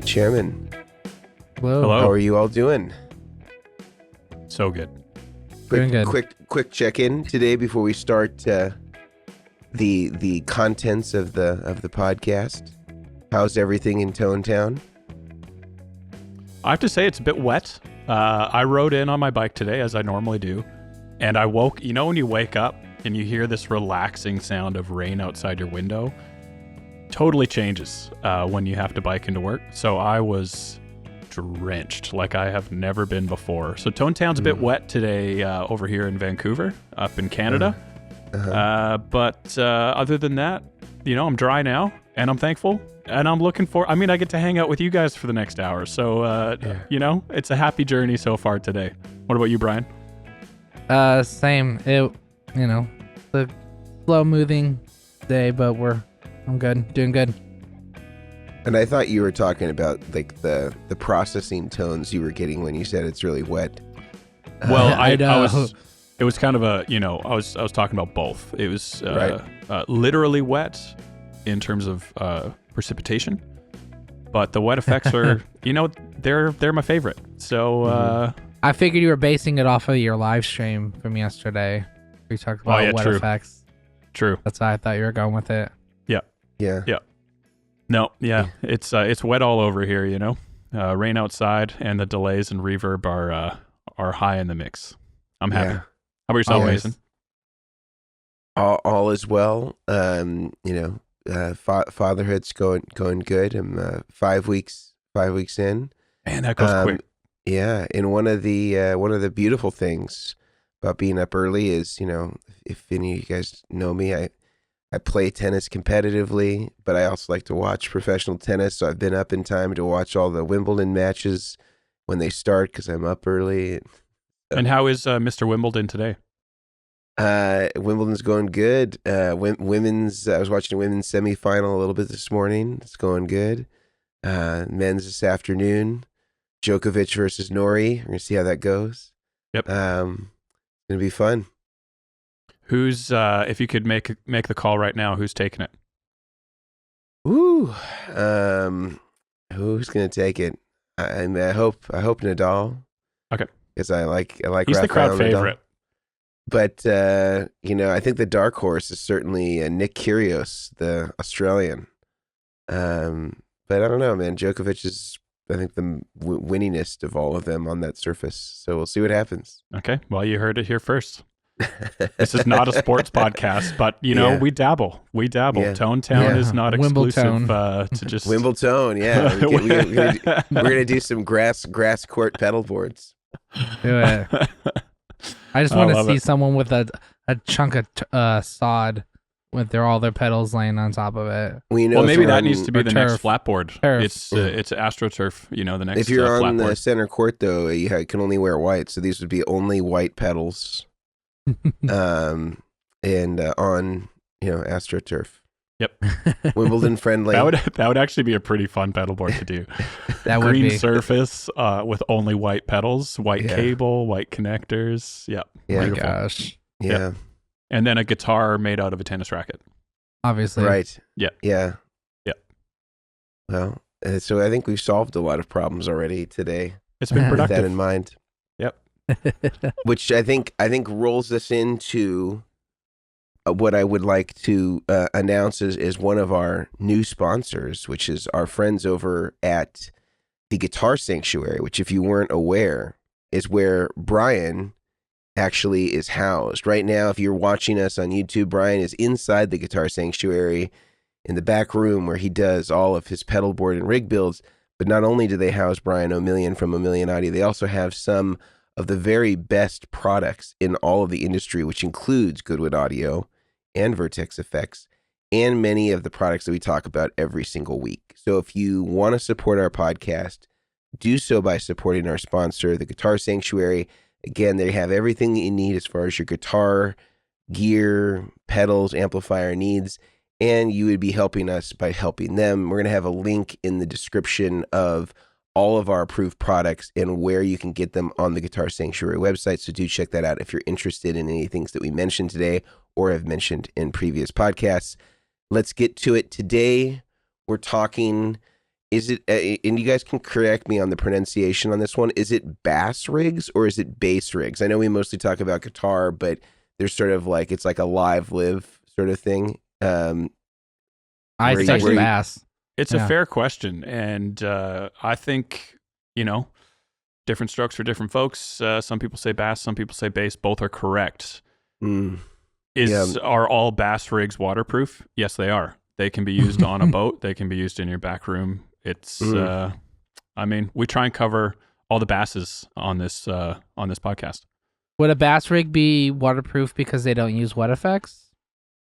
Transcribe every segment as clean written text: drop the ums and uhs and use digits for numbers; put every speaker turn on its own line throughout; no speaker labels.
Chairman.
Hello.
How are you all doing?
So good.
Doing good.
Quick check-in today before we start the contents of the podcast. How's everything in Tone Town?
I have to say it's a bit wet. I rode in on my bike today, as I normally do, and I woke. You know when you wake up and you hear this relaxing sound of rain outside your window? Totally changes when you have to bike into work. So I was drenched like I have never been before. So Tone Town's a bit wet today over here in Vancouver, up in Canada. But other than that, you know, I'm dry now, and I'm thankful, and I'm looking for. I mean, I get to hang out with you guys for the next hour. So you know, it's a happy journey so far today. What about you, Brian?
Same. The slow moving day, but I'm good, doing good.
And I thought you were talking about like the processing tones you were getting when you said it's really wet.
Well, I was. It was kind of a, you know, I was talking about both. It was literally wet in terms of precipitation, but the wet effects are, you know, they're my favorite. So
I figured you were basing it off of your live stream from yesterday. We talked about wet effects.
True.
That's why I thought you were going with it.
Yeah.
No, yeah, it's wet all over here. You know, rain outside, and the delays and reverb are high in the mix. I'm happy.
Yeah.
How about yourself, Mason?
All is well. Fatherhood's going good. I'm 5 weeks in.
Man, that goes quick.
Yeah, and one of the beautiful things about being up early is, you know, if any of you guys know me, I play tennis competitively, but I also like to watch professional tennis. So I've been up in time to watch all the Wimbledon matches when they start because I'm up early.
And how is Mr. Wimbledon today?
Wimbledon's going good. Women's. I was watching a women's semifinal a little bit this morning. It's going good. Men's this afternoon. Djokovic versus Norrie. We're gonna see how that goes.
Yep.
It's gonna be fun.
Who's if you could make the call right now, who's taking it?
Ooh. Who's gonna take it? I hope Nadal.
Okay.
Because I like
He's
Rafael
the crowd
Nadal.
favorite.
But you know, I think the dark horse is certainly Nick Kyrgios, the Australian. But I don't know, man. Djokovic is, I think, the winningest of all of them on that surface. So we'll see what happens.
Okay. Well, you heard it here first. This is not a sports podcast, but you know, we dabble. Yeah. Tone Town is not exclusive to just
Wimbledon. Yeah, we're gonna do some grass court pedal boards.
Do it. I just want to see someone with a chunk of sod with all their pedals laying on top of it.
Well, maybe that needs to be the
turf.
next flat board. It's AstroTurf. You know, the next.
If you're on the
board.
center court, though, you can only wear white, so these would be only white pedals. And on AstroTurf.
Yep.
Wimbledon friendly.
That would actually be a pretty fun pedal board to do.
That would
Green
be.
surface with only white pedals, white cable, white connectors. Yep.
Yeah.
Oh my gosh.
Yeah.
Yep. And then a guitar made out of a tennis racket.
Obviously.
Right.
Yeah.
Yeah.
Yeah.
Well, so I think we've solved a lot of problems already today.
It's been
With
productive.
that in mind.
Yep.
Which I think rolls us into what I would like to announce is one of our new sponsors, which is our friends over at the Guitar Sanctuary, which, if you weren't aware, is where Brian actually is housed. Right now, if you're watching us on YouTube, Brian is inside the Guitar Sanctuary in the back room where he does all of his pedal board and rig builds. But not only do they house Brian Omilion from Omilion Audio, they also have some of the very best products in all of the industry, which includes Goodwood Audio and Vertex Effects and many of the products that we talk about every single week. So if you want to support our podcast, do so by supporting our sponsor, the Guitar Sanctuary. Again, they have everything that you need as far as your guitar, gear, pedals, amplifier needs, and you would be helping us by helping them. We're going to have a link in the description of all of our approved products and where you can get them on the Guitar Sanctuary website. So do check that out if you're interested in any things that we mentioned today or have mentioned in previous podcasts. let's get to it. Today, we're talking, is it, and you guys can correct me on the pronunciation on this one, is it bass rigs or is it bass rigs? I know we mostly talk about guitar, but there's sort of like, it's like a live sort of thing.
I say bass.
It's a fair question. And I think, different strokes for different folks. Some people say bass, some people say bass. Both are correct. Are all bass rigs waterproof? Yes, they are. They can be used on a boat. They can be used in your back room. It's, we try and cover all the basses on this podcast.
Would a bass rig be waterproof because they don't use wet effects?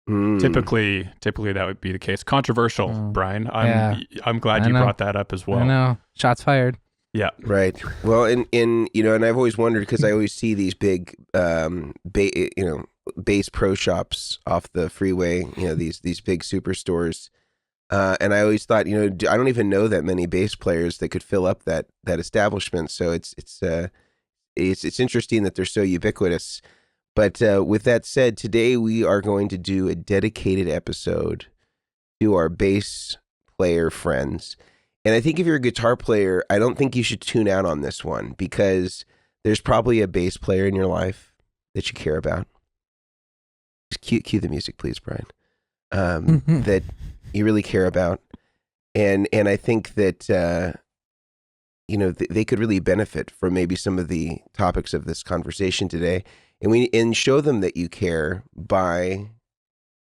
Typically that would be the case. Controversial, Brian. I'm glad you brought that up as well.
I know. Shots fired.
Yeah.
Right. Well, and I've always wondered, because I always see these big, bass pro shops off the freeway, these big superstores. And I always thought, I don't even know that many bass players that could fill up that establishment. So it's interesting that they're so ubiquitous. But with that said, today we are going to do a dedicated episode to our bass player friends. And I think if you're a guitar player, I don't think you should tune out on this one, because there's probably a bass player in your life that you care about. Just cue the music, please, Brian. That you really care about. And I think that, they could really benefit from maybe some of the topics of this conversation today. And show them that you care by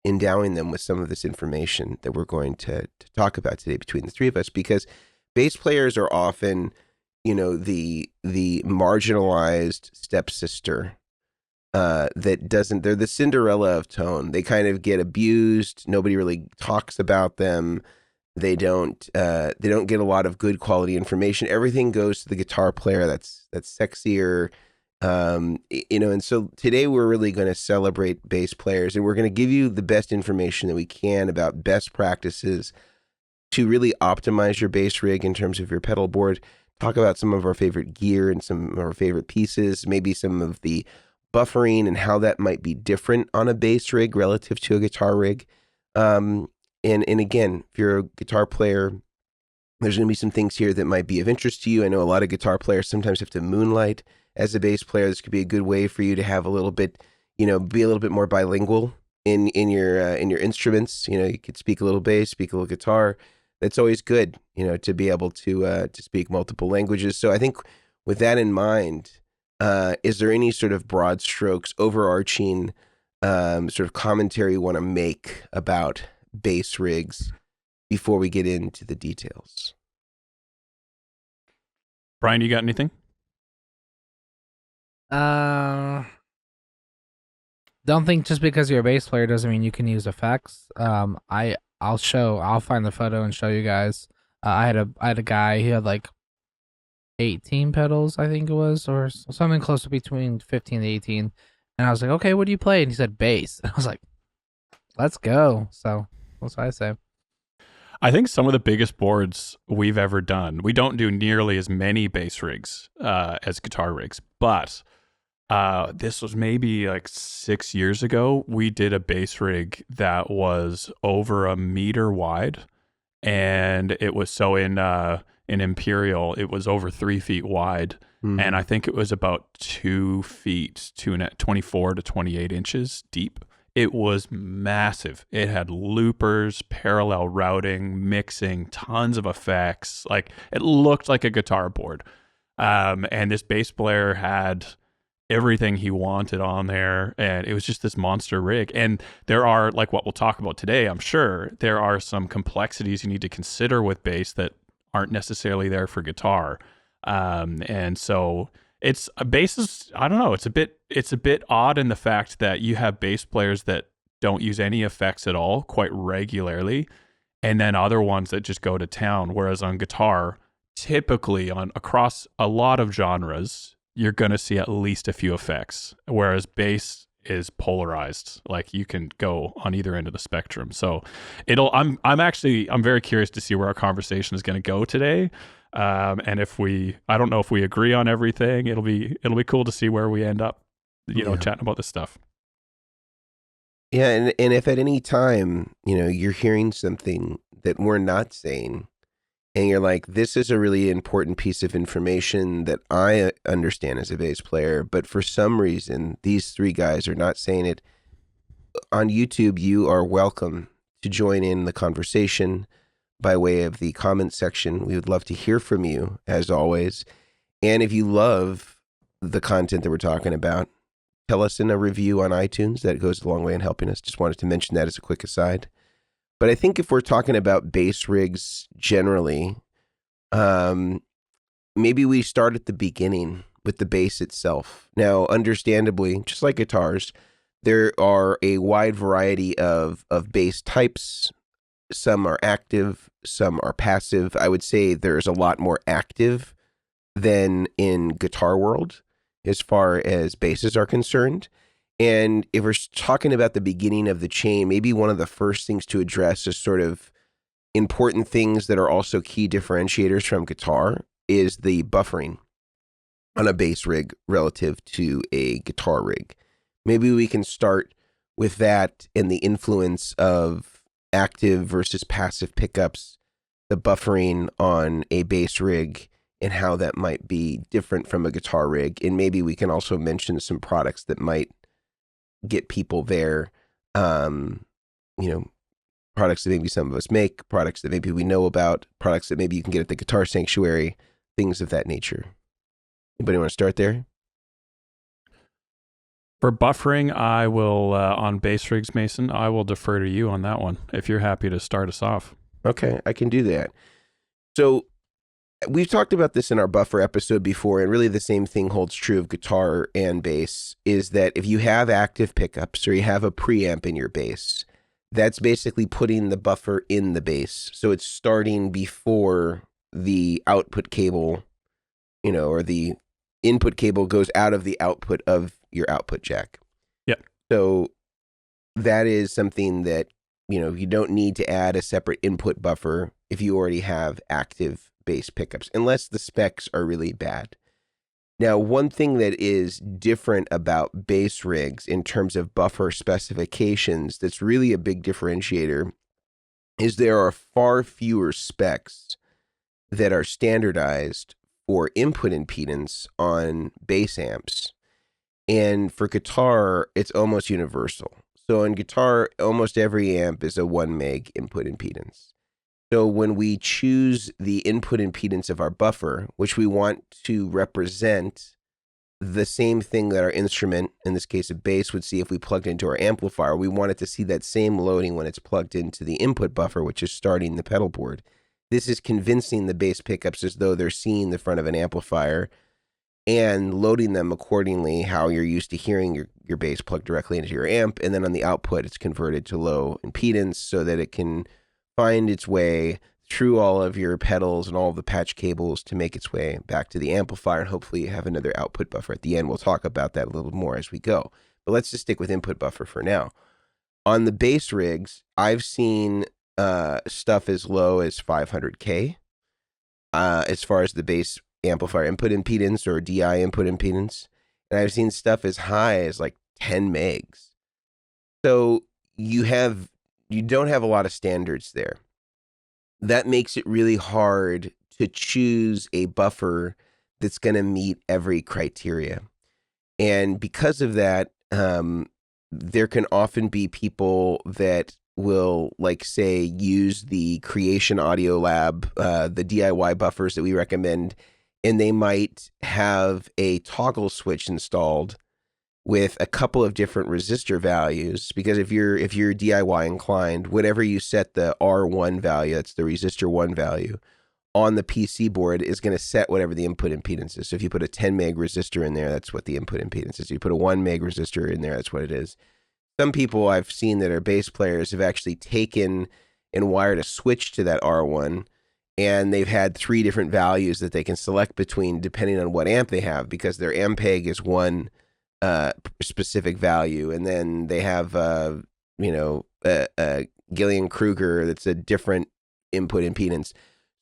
endowing them with some of this information that we're going to talk about today between the three of us, because bass players are often, the marginalized stepsister they're the Cinderella of tone. They kind of get abused. Nobody really talks about them. They don't get a lot of good quality information. Everything goes to the guitar player that's sexier. And so today we're really going to celebrate bass players, and we're going to give you the best information that we can about best practices to really optimize your bass rig in terms of your pedal board, talk about some of our favorite gear and some of our favorite pieces, maybe some of the buffering and how that might be different on a bass rig relative to a guitar rig. And again, if you're a guitar player, there's going to be some things here that might be of interest to you. I know a lot of guitar players sometimes have to moonlight as a bass player. This could be a good way for you to have a little bit, be a little bit more bilingual in your instruments. You could speak a little bass, speak a little guitar. That's always good, to be able to speak multiple languages. So I think with that in mind, is there any sort of broad strokes, overarching sort of commentary you want to make about bass rigs before we get into the details?
Brian, you got anything?
Don't think just because you're a bass player doesn't mean you can use effects. I'll find the photo and show you guys. I had a guy, he had like 18 pedals, I think it was, or something close to between 15 to 18. And I was like, okay, what do you play? And he said bass. And I was like, let's go. So that's what I say.
I think some of the biggest boards we've ever done, we don't do nearly as many bass rigs as guitar rigs, but this was maybe like 6 years ago. We did a bass rig that was over 1 meter wide, and it was in Imperial, it was over 3 feet wide, and I think it was about 2 feet, 24 to 28 inches deep. It was massive. It had loopers, parallel routing, mixing, tons of effects. Like, it looked like a guitar board. And this bass player had everything he wanted on there, and it was just this monster rig. And there are, like what we'll talk about today, I'm sure, there are some complexities you need to consider with bass that aren't necessarily there for guitar. And so bass is, I don't know, it's a bit odd in the fact that you have bass players that don't use any effects at all quite regularly, and then other ones that just go to town. Whereas on guitar, typically across a lot of genres, you're going to see at least a few effects, whereas bass is polarized. Like, you can go on either end of the spectrum. So I'm very curious to see where our conversation is going to go today. And I don't know if we agree on everything. It'll be cool to see where we end up, chatting about this stuff.
Yeah, and if at any time, you're hearing something that we're not saying, and you're like, this is a really important piece of information that I understand as a bass player, but for some reason, these three guys are not saying it. On YouTube, you are welcome to join in the conversation by way of the comment section. We would love to hear from you, as always. And if you love the content that we're talking about, tell us in a review on iTunes. That goes a long way in helping us. Just wanted to mention that as a quick aside. But I think if we're talking about bass rigs generally, maybe we start at the beginning with the bass itself. Now, understandably, just like guitars, there are a wide variety of bass types. Some are active, some are passive. I would say there's a lot more active than in guitar world as far as basses are concerned. And if we're talking about the beginning of the chain, maybe one of the first things to address is sort of important things that are also key differentiators from guitar is the buffering on a bass rig relative to a guitar rig. Maybe we can start with that and the influence of active versus passive pickups, the buffering on a bass rig, and how that might be different from a guitar rig. And maybe we can also mention some products that might get people there, products that maybe some of us make, products that maybe we know about, products that maybe you can get at the Guitar Sanctuary, things of that nature. Anybody want to start there?
For buffering, I will, on bass rigs, Mason, I will defer to you on that one, if you're happy to start us off.
Okay, I can do that. So we've talked about this in our buffer episode before, and really the same thing holds true of guitar and bass, is that if you have active pickups or you have a preamp in your bass, that's basically putting the buffer in the bass. So it's starting before the output cable, or the input cable goes out of the output of your output jack.
Yeah.
So that is something that, you don't need to add a separate input buffer if you already have active bass pickups, unless the specs are really bad. Now, one thing that is different about bass rigs in terms of buffer specifications that's really a big differentiator is there are far fewer specs that are standardized for input impedance on bass amps. And for guitar, it's almost universal. So in guitar, almost every amp is a 1 meg input impedance. So when we choose the input impedance of our buffer, which we want to represent the same thing that our instrument, in this case a bass, would see if we plugged into our amplifier, we want it to see that same loading when it's plugged into the input buffer, which is starting the pedal board. This is convincing the bass pickups as though they're seeing the front of an amplifier and loading them accordingly, how you're used to hearing your bass plugged directly into your amp. And then on the output, it's converted to low impedance so that it can find its way through all of your pedals and all of the patch cables to make its way back to the amplifier. And hopefully you have another output buffer at the end. We'll talk about that a little more as we go. But let's just stick with input buffer for now. On the bass rigs, I've seen stuff as low as 500K as far as the bass amplifier input impedance or DI input impedance. And I've seen stuff as high as like 10 megs. So you don't have a lot of standards there. That makes it really hard to choose a buffer that's going to meet every criteria. And because of that, there can often be people that will, like, say, use the Creation Audio Lab, the DIY buffers that we recommend, and they might have a toggle switch installed with a couple of different resistor values, because if you're DIY inclined, whatever you set the R1 value, that's the resistor 1 value, on the PC board is going to set whatever the input impedance is. So if you put a 10 meg resistor in there, that's what the input impedance is. You put a 1 meg resistor in there, that's what it is. Some people I've seen that are bass players have actually taken and wired a switch to that R1, and they've had 3 different values that they can select between depending on what amp they have, because their Ampeg is one specific value, and then they have a Gillian Kruger that's a different input impedance.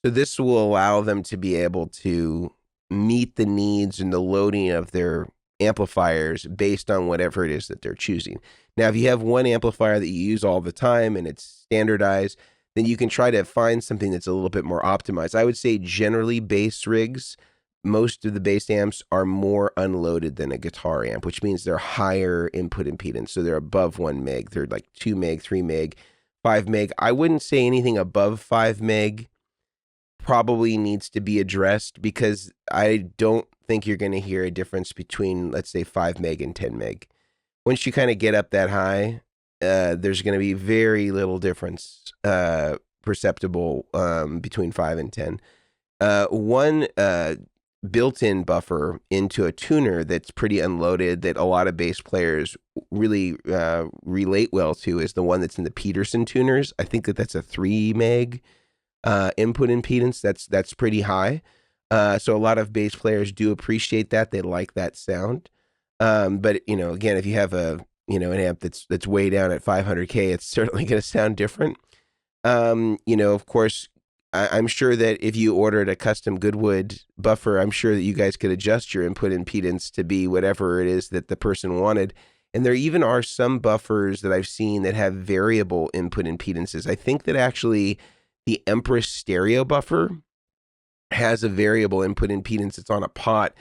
So this will allow them to be able to meet the needs and the loading of their amplifiers based on whatever it is that they're choosing. Now, if you have one amplifier that you use all the time and it's standardized, then you can try to find something that's a little bit more optimized. I would say generally bass rigs, most of the bass amps are more unloaded than a guitar amp, which means they're higher input impedance. So they're above 1 meg. They're like 2 meg, 3 meg, 5 meg. I wouldn't say anything above 5 meg probably needs to be addressed, because I don't think you're going to hear a difference between, let's say, 5 meg and 10 meg. Once you kind of get up that high, there's going to be very little difference perceptible between 5 and 10. One built-in buffer into a tuner that's pretty unloaded that a lot of bass players really relate well to is the one that's in the Peterson tuners. I think that's a 3 meg input impedance. That's pretty high. So a lot of bass players do appreciate that. They like that sound. But again, if you have an amp that's way down at 500K, it's certainly going to sound different. Of course, I'm sure that if you ordered a custom Goodwood buffer, I'm sure that you guys could adjust your input impedance to be whatever it is that the person wanted. And there even are some buffers that I've seen that have variable input impedances. I think that actually the Empress stereo buffer has a variable input impedance. It's on a pot.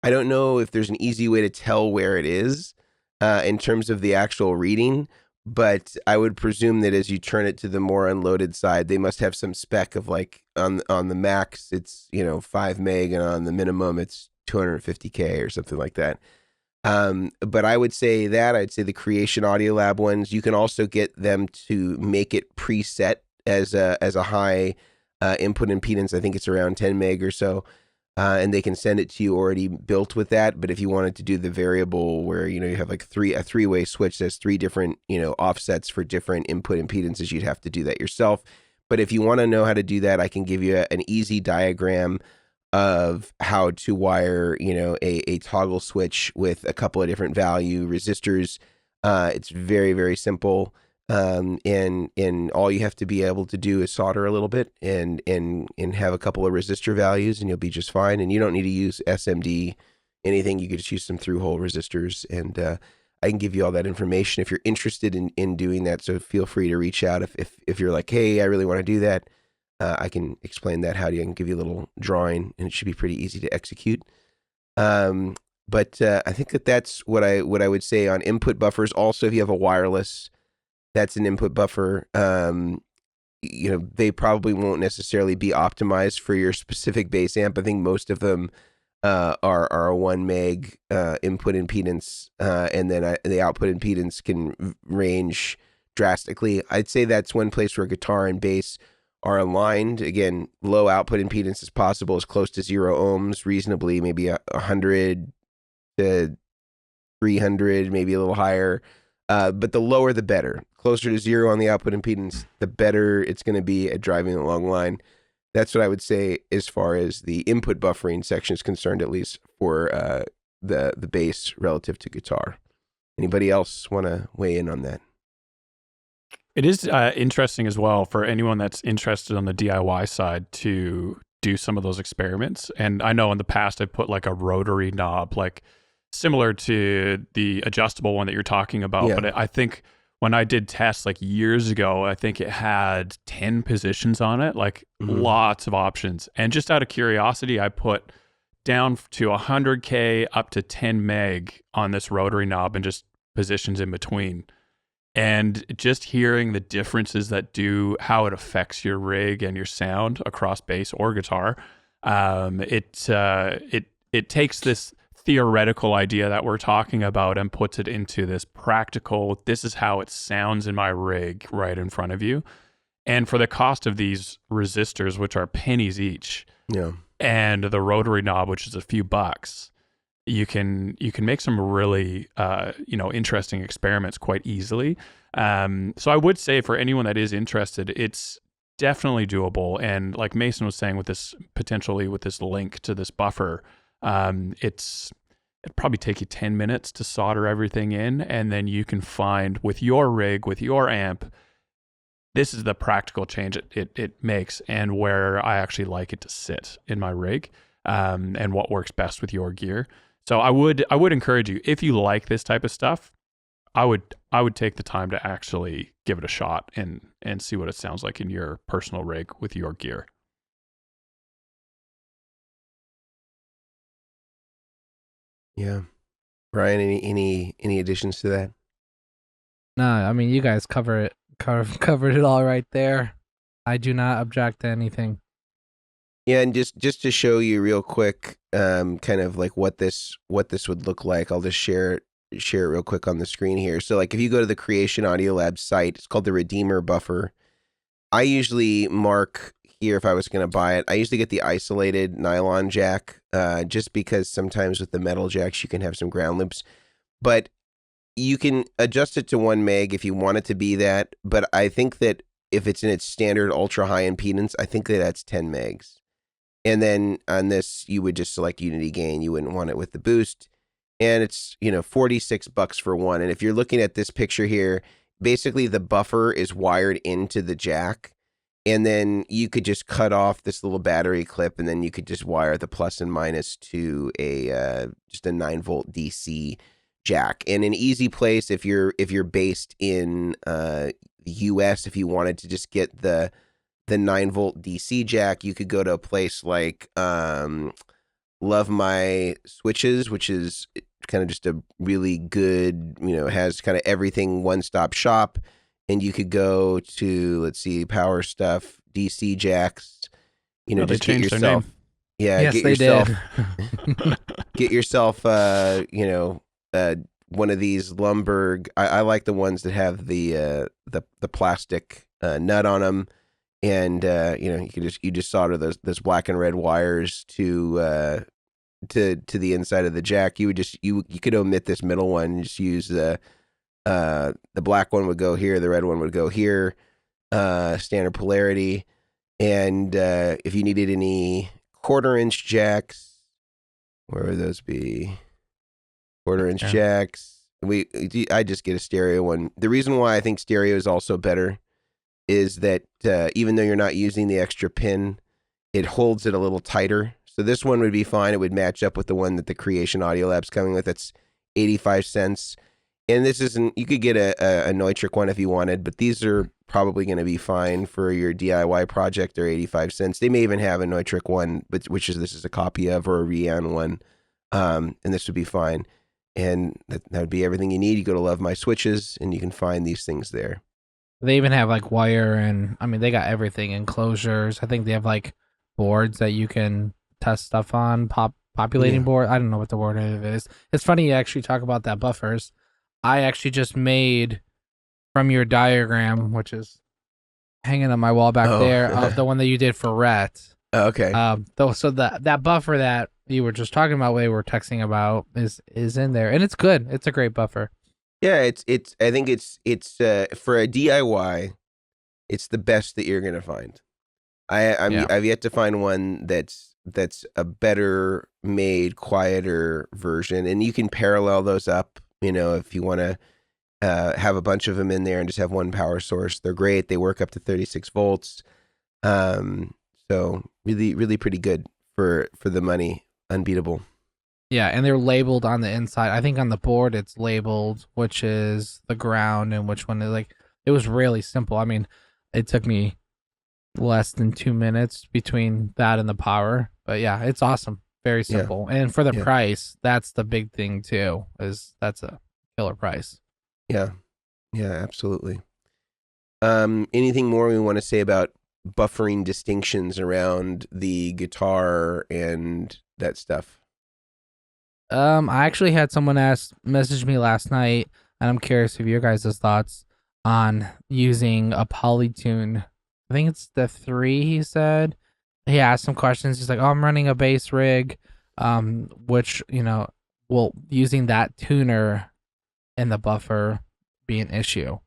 I don't know if there's an easy way to tell where it is in terms of the actual reading, but I would presume that as you turn it to the more unloaded side, they must have some spec of like on the max, it's 5 meg, and on the minimum, it's 250K or something like that. But I'd say the Creation Audio Lab ones, you can also get them to make it preset as a high input impedance. I think it's around 10 meg or so. And they can send it to you already built with that. But if you wanted to do the variable where, you have like a three-way switch, there's 3 different, offsets for different input impedances, you'd have to do that yourself. But if you want to know how to do that, I can give you an easy diagram of how to wire, a toggle switch with a couple of different value resistors. It's very, very simple. And all you have to be able to do is solder a little bit and have a couple of resistor values, and you'll be just fine. And you don't need to use SMD anything. You could just use some through hole resistors, and I can give you all that information if you're interested in doing that. So feel free to reach out if you're like, hey, I really want to do that. I can explain that how to you. I can give you a little drawing, and it should be pretty easy to execute. But I think that's what I would say on input buffers. Also, if you have a wireless, that's an input buffer. They probably won't necessarily be optimized for your specific bass amp. I think most of them are a 1 meg input impedance, and then the output impedance can range drastically. I'd say that's one place where guitar and bass are aligned. Again, low output impedance as possible, as close to 0 ohms, reasonably, maybe 100 to 300, maybe a little higher. But the lower the better. Closer to 0 on the output impedance, the better it's going to be at driving a long line. That's what I would say as far as the input buffering section is concerned, at least for the bass relative to guitar. Anybody else want to weigh in on that?
It is interesting as well for anyone that's interested on the DIY side to do some of those experiments. And I know in the past I put like a rotary knob, like similar to the adjustable one that you're talking about. Yeah. But I think when I did tests like years ago, I think it had 10 positions on it, like lots of options. And just out of curiosity, I put down to 100K up to 10 meg on this rotary knob and just positions in between. And just hearing the differences how it affects your rig and your sound across bass or guitar, it takes this theoretical idea that we're talking about and puts it into this practical, this is how it sounds in my rig right in front of you. And for the cost of these resistors, which are pennies each, and the rotary knob, which is a few bucks, you can make some really interesting experiments quite easily. So I would say for anyone that is interested, it's definitely doable. And like Mason was saying, with this link to this buffer, it'd probably take you 10 minutes to solder everything in, and then you can find with your rig, with your amp, this is the practical change it makes, and where I actually like it to sit in my rig, and what works best with your gear. So I would encourage you, if you like this type of stuff, I would take the time to actually give it a shot and see what it sounds like in your personal rig with your gear.
Yeah. Brian, any additions to that?
No, I mean you guys covered it all right there. I do not object to anything.
Yeah, and just to show you real quick, kind of like what this would look like, I'll just share it real quick on the screen here. So like if you go to the Creation Audio Lab site, it's called the Redeemer Buffer. I usually mark here if I was going to buy it. I usually get the isolated nylon jack, just because sometimes with the metal jacks you can have some ground loops, but you can adjust it to 1 meg if you want it to be that. But I think that if it's in its standard ultra high impedance, I think that that's 10 megs. And then on this, you would just select unity gain. You wouldn't want it with the boost. And it's, $46 for one. And if you're looking at this picture here, basically the buffer is wired into the jack. And then you could just cut off this little battery clip, and then you could just wire the plus and minus to just a 9-volt DC jack. And an easy place if you're based in the US, if you wanted to just get the 9-volt DC jack, you could go to a place like Love My Switches, which is kind of just a really good, has kind of everything one-stop shop. And you could go to, let's see, Power Stuff, DC jacks, just get yourself. Yeah,
yes,
get
they
yourself,
did.
get yourself, one of these Lumberg. I like the ones that have the plastic nut on them, and you just solder those black and red wires to the inside of the jack. You could omit this middle one and just use the black one would go here, the red one would go here, standard polarity. And if you needed any 1/4-inch jacks, where would those be? 1/4-inch jacks. I just get a stereo one. The reason why I think stereo is also better is that even though you're not using the extra pin, it holds it a little tighter. So this one would be fine. It would match up with the one that the Creation Audio Lab's coming with. That's 85 cents. And this isn't, you could get a Neutrik one if you wanted, but these are probably going to be fine for your DIY project. They're 85 cents. They may even have a Neutrik one, but this is a copy of, or a Rian one. And this would be fine. And that would be everything you need. You go to Love My Switches and you can find these things there.
They even have like wire, and I mean they got everything, enclosures. I think they have like boards that you can test stuff on, populating board. I don't know what the word of it is. It's funny you actually talk about that buffers. I actually just made from your diagram, which is hanging on my wall back there, of the one that you did for Rhett.
Okay.
So that buffer that you were just talking about, we were texting about, is in there, and it's good. It's a great buffer.
Yeah, I think it's for a DIY, it's the best that you're gonna find. I've yet to find one that's a better made, quieter version, and you can parallel those up. If you want to have a bunch of them in there and just have one power source, they're great. They work up to 36 volts. So really, really pretty good for the money. Unbeatable.
Yeah, and they're labeled on the inside. I think on the board it's labeled which is the ground and which one is like. It was really simple. I mean, it took me less than 2 minutes between that and the power. But yeah, it's awesome. Very simple. Yeah. And for the price, that's the big thing too, that's a killer price.
Yeah. Yeah, absolutely. Anything more we want to say about buffering distinctions around the guitar and that stuff?
I actually had someone message me last night, and I'm curious of your guys' thoughts on using a Polytune. I think it's the 3, he said. He asked some questions. He's like, I'm running a bass rig, which, will using that tuner in the buffer be an issue?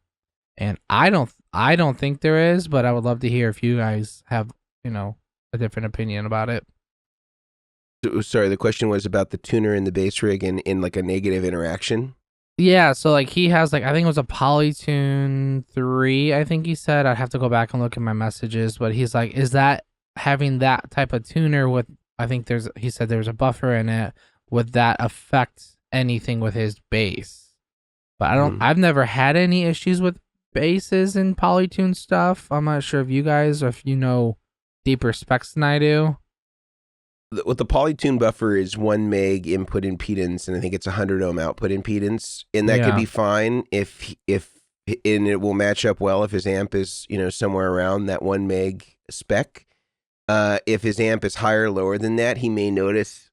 And I don't think there is, but I would love to hear if you guys have, a different opinion about it.
Sorry, the question was about the tuner in the bass rig and in like a negative interaction.
Yeah, so like he has like, I think it was a Polytune 3, I think he said. I'd have to go back and look at my messages, but he's like, is that having that type of tuner with, I think he said there's a buffer in it, would that affect anything with his bass? But I've never had any issues with basses and polytune stuff. I'm not sure if you guys, or if you know deeper specs than I do.
What the polytune buffer is 1 meg input impedance, and I think it's 100 ohm output impedance, and that could be fine if and it will match up well if his amp is somewhere around that 1 meg spec. If his amp is higher or lower than that, he may notice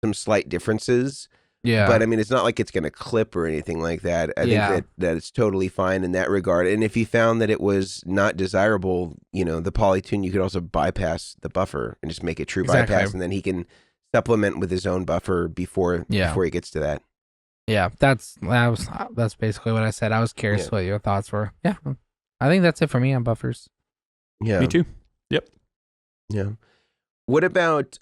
some slight differences.
Yeah.
But I mean, it's not like it's going to clip or anything like that. I think that it's totally fine in that regard. And if he found that it was not desirable, the polytune, you could also bypass the buffer and just make it true bypass, and then he can supplement with his own buffer before he gets to that.
Yeah, that's basically what I said. I was curious what your thoughts were. Yeah, I think that's it for me on buffers.
Yeah,
me too. Yep.
Yeah. What about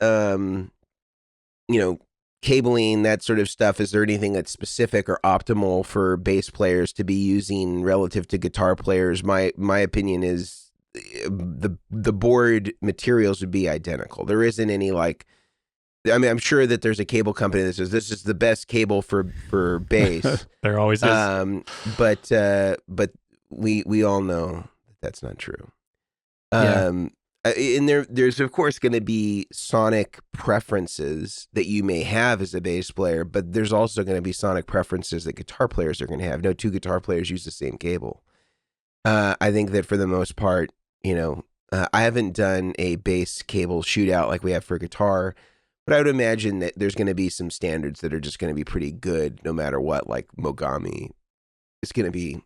cabling, that sort of stuff? Is there anything that's specific or optimal for bass players to be using relative to guitar players? My opinion is the board materials would be identical. There isn't any I'm sure that there's a cable company that says this is the best cable for bass.
There always is.
But we all know that's not true. And there's of course going to be sonic preferences that you may have as a bass player, but there's also going to be sonic preferences that guitar players are going to have. No two guitar players use the same cable. I think that for the most part, I haven't done a bass cable shootout like we have for guitar, but I would imagine that there's going to be some standards that are just going to be pretty good no matter what. Like Mogami is going to be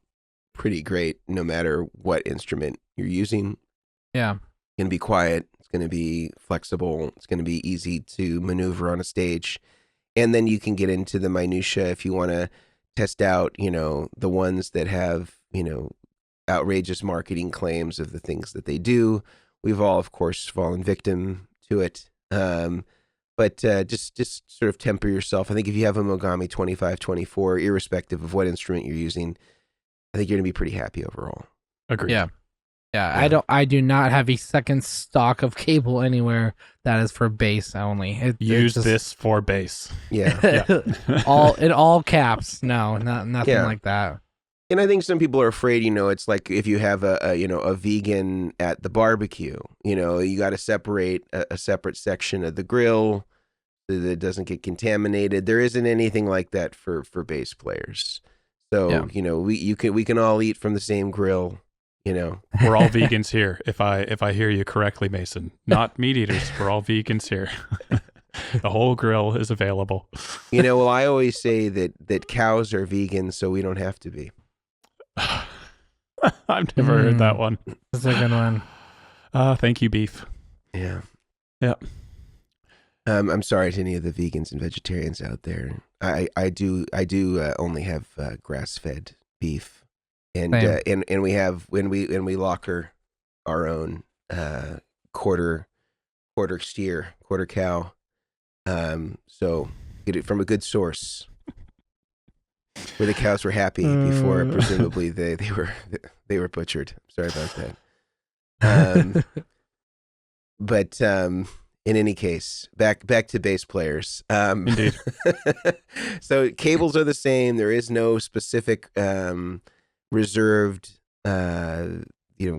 pretty great no matter what instrument you're using.
Yeah.
It's going to be quiet. It's going to be flexible. It's going to be easy to maneuver on a stage. And then you can get into the minutia if you want to test out, the ones that have, outrageous marketing claims of the things that they do. We've all, of course, fallen victim to it. But just sort of temper yourself. I think if you have a Mogami 2524, irrespective of what instrument you're using, I think you're going to be pretty happy overall.
Agreed.
Yeah. I do not have a second stock of cable anywhere that is for bass only.
Use this for bass.
Yeah.
all in all caps. No, nothing like that.
And I think some people are afraid, it's like if you have a vegan at the barbecue, you got to separate a separate section of the grill so that it doesn't get contaminated. There isn't anything like that for bass players. So, we can all eat from the same grill.
We're all vegans here. If I hear you correctly, Mason, not meat eaters. We're all vegans here. The whole grill is available.
Well, I always say that cows are vegan, so we don't have to be.
I've never heard that one.
That's a good one.
Thank you, beef.
Yeah.
Yeah.
I'm sorry to any of the vegans and vegetarians out there. I do only have grass-fed beef. And we have when we locker our own quarter steer, quarter cow, so get it from a good source where the cows were happy before presumably they were butchered. Sorry about that. But in any case, back to bass players.
Indeed.
So cables are the same. There is no specific reserved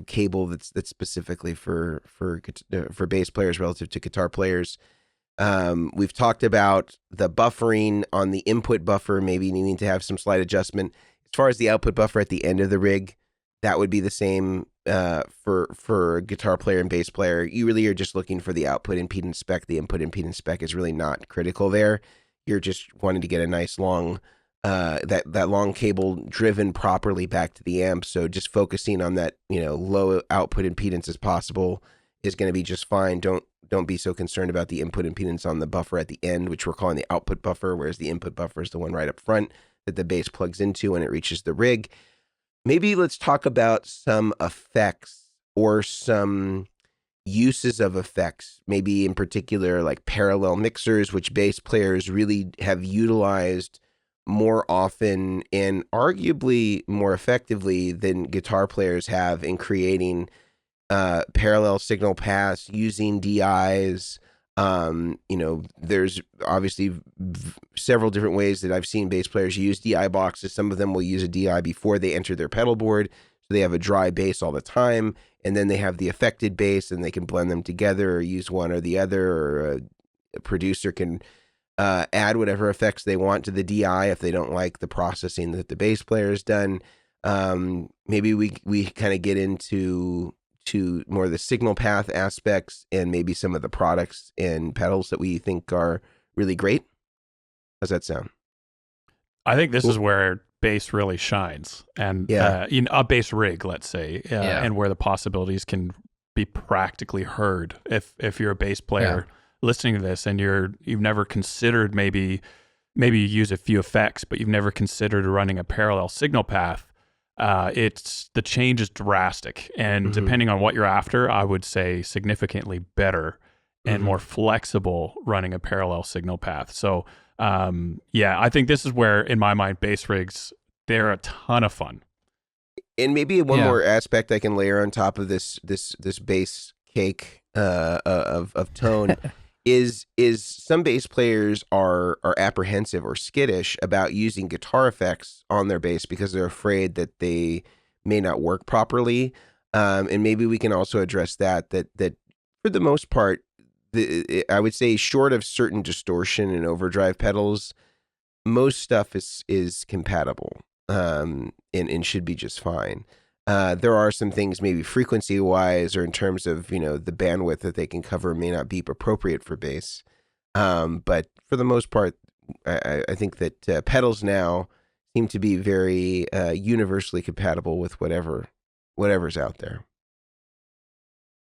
cable that's specifically for bass players relative to guitar players. We've talked about the buffering on the input buffer maybe needing to have some slight adjustment. As far as the output buffer at the end of the rig, that would be the same for a guitar player and bass player. You really are just looking for the output impedance spec. The input impedance spec is really not critical there. You're just wanting to get a nice long that long cable driven properly back to the amp. So just focusing on that, low output impedance as possible is going to be just fine. Don't be so concerned about the input impedance on the buffer at the end, which we're calling the output buffer, whereas the input buffer is the one right up front that the bass plugs into when it reaches the rig. Maybe let's talk about some effects or some uses of effects, maybe in particular like parallel mixers, which bass players really have utilized more often and arguably more effectively than guitar players have in creating parallel signal paths using DIs. There's obviously several different ways that I've seen bass players use DI boxes. Some of them will use a DI before they enter their pedal board, so they have a dry bass all the time, and then they have the affected bass, and they can blend them together or use one or the other, or a producer can add whatever effects they want to the DI if they don't like the processing that the bass player has done. Maybe we kind of get into more of the signal path aspects and maybe some of the products and pedals that we think are really great. How's that sound?
I think this is where bass really shines, and a bass rig, let's say, and where the possibilities can be practically heard. If you're a bass player listening to this and you've never considered maybe you use a few effects, but you've never considered running a parallel signal path. The change is drastic, and depending on what you're after, I would say significantly better and more flexible running a parallel signal path. So, I think this is where, in my mind, bass rigs, they're a ton of fun.
And maybe one more aspect I can layer on top of this bass cake of tone is some bass players are apprehensive or skittish about using guitar effects on their bass because they're afraid that they may not work properly. And maybe we can also address that for the most part, I would say short of certain distortion and overdrive pedals, most stuff is compatible and should be just fine. There are some things maybe frequency wise or in terms of, the bandwidth that they can cover may not be appropriate for bass. But for the most part, I think that pedals now seem to be very universally compatible with whatever's out there.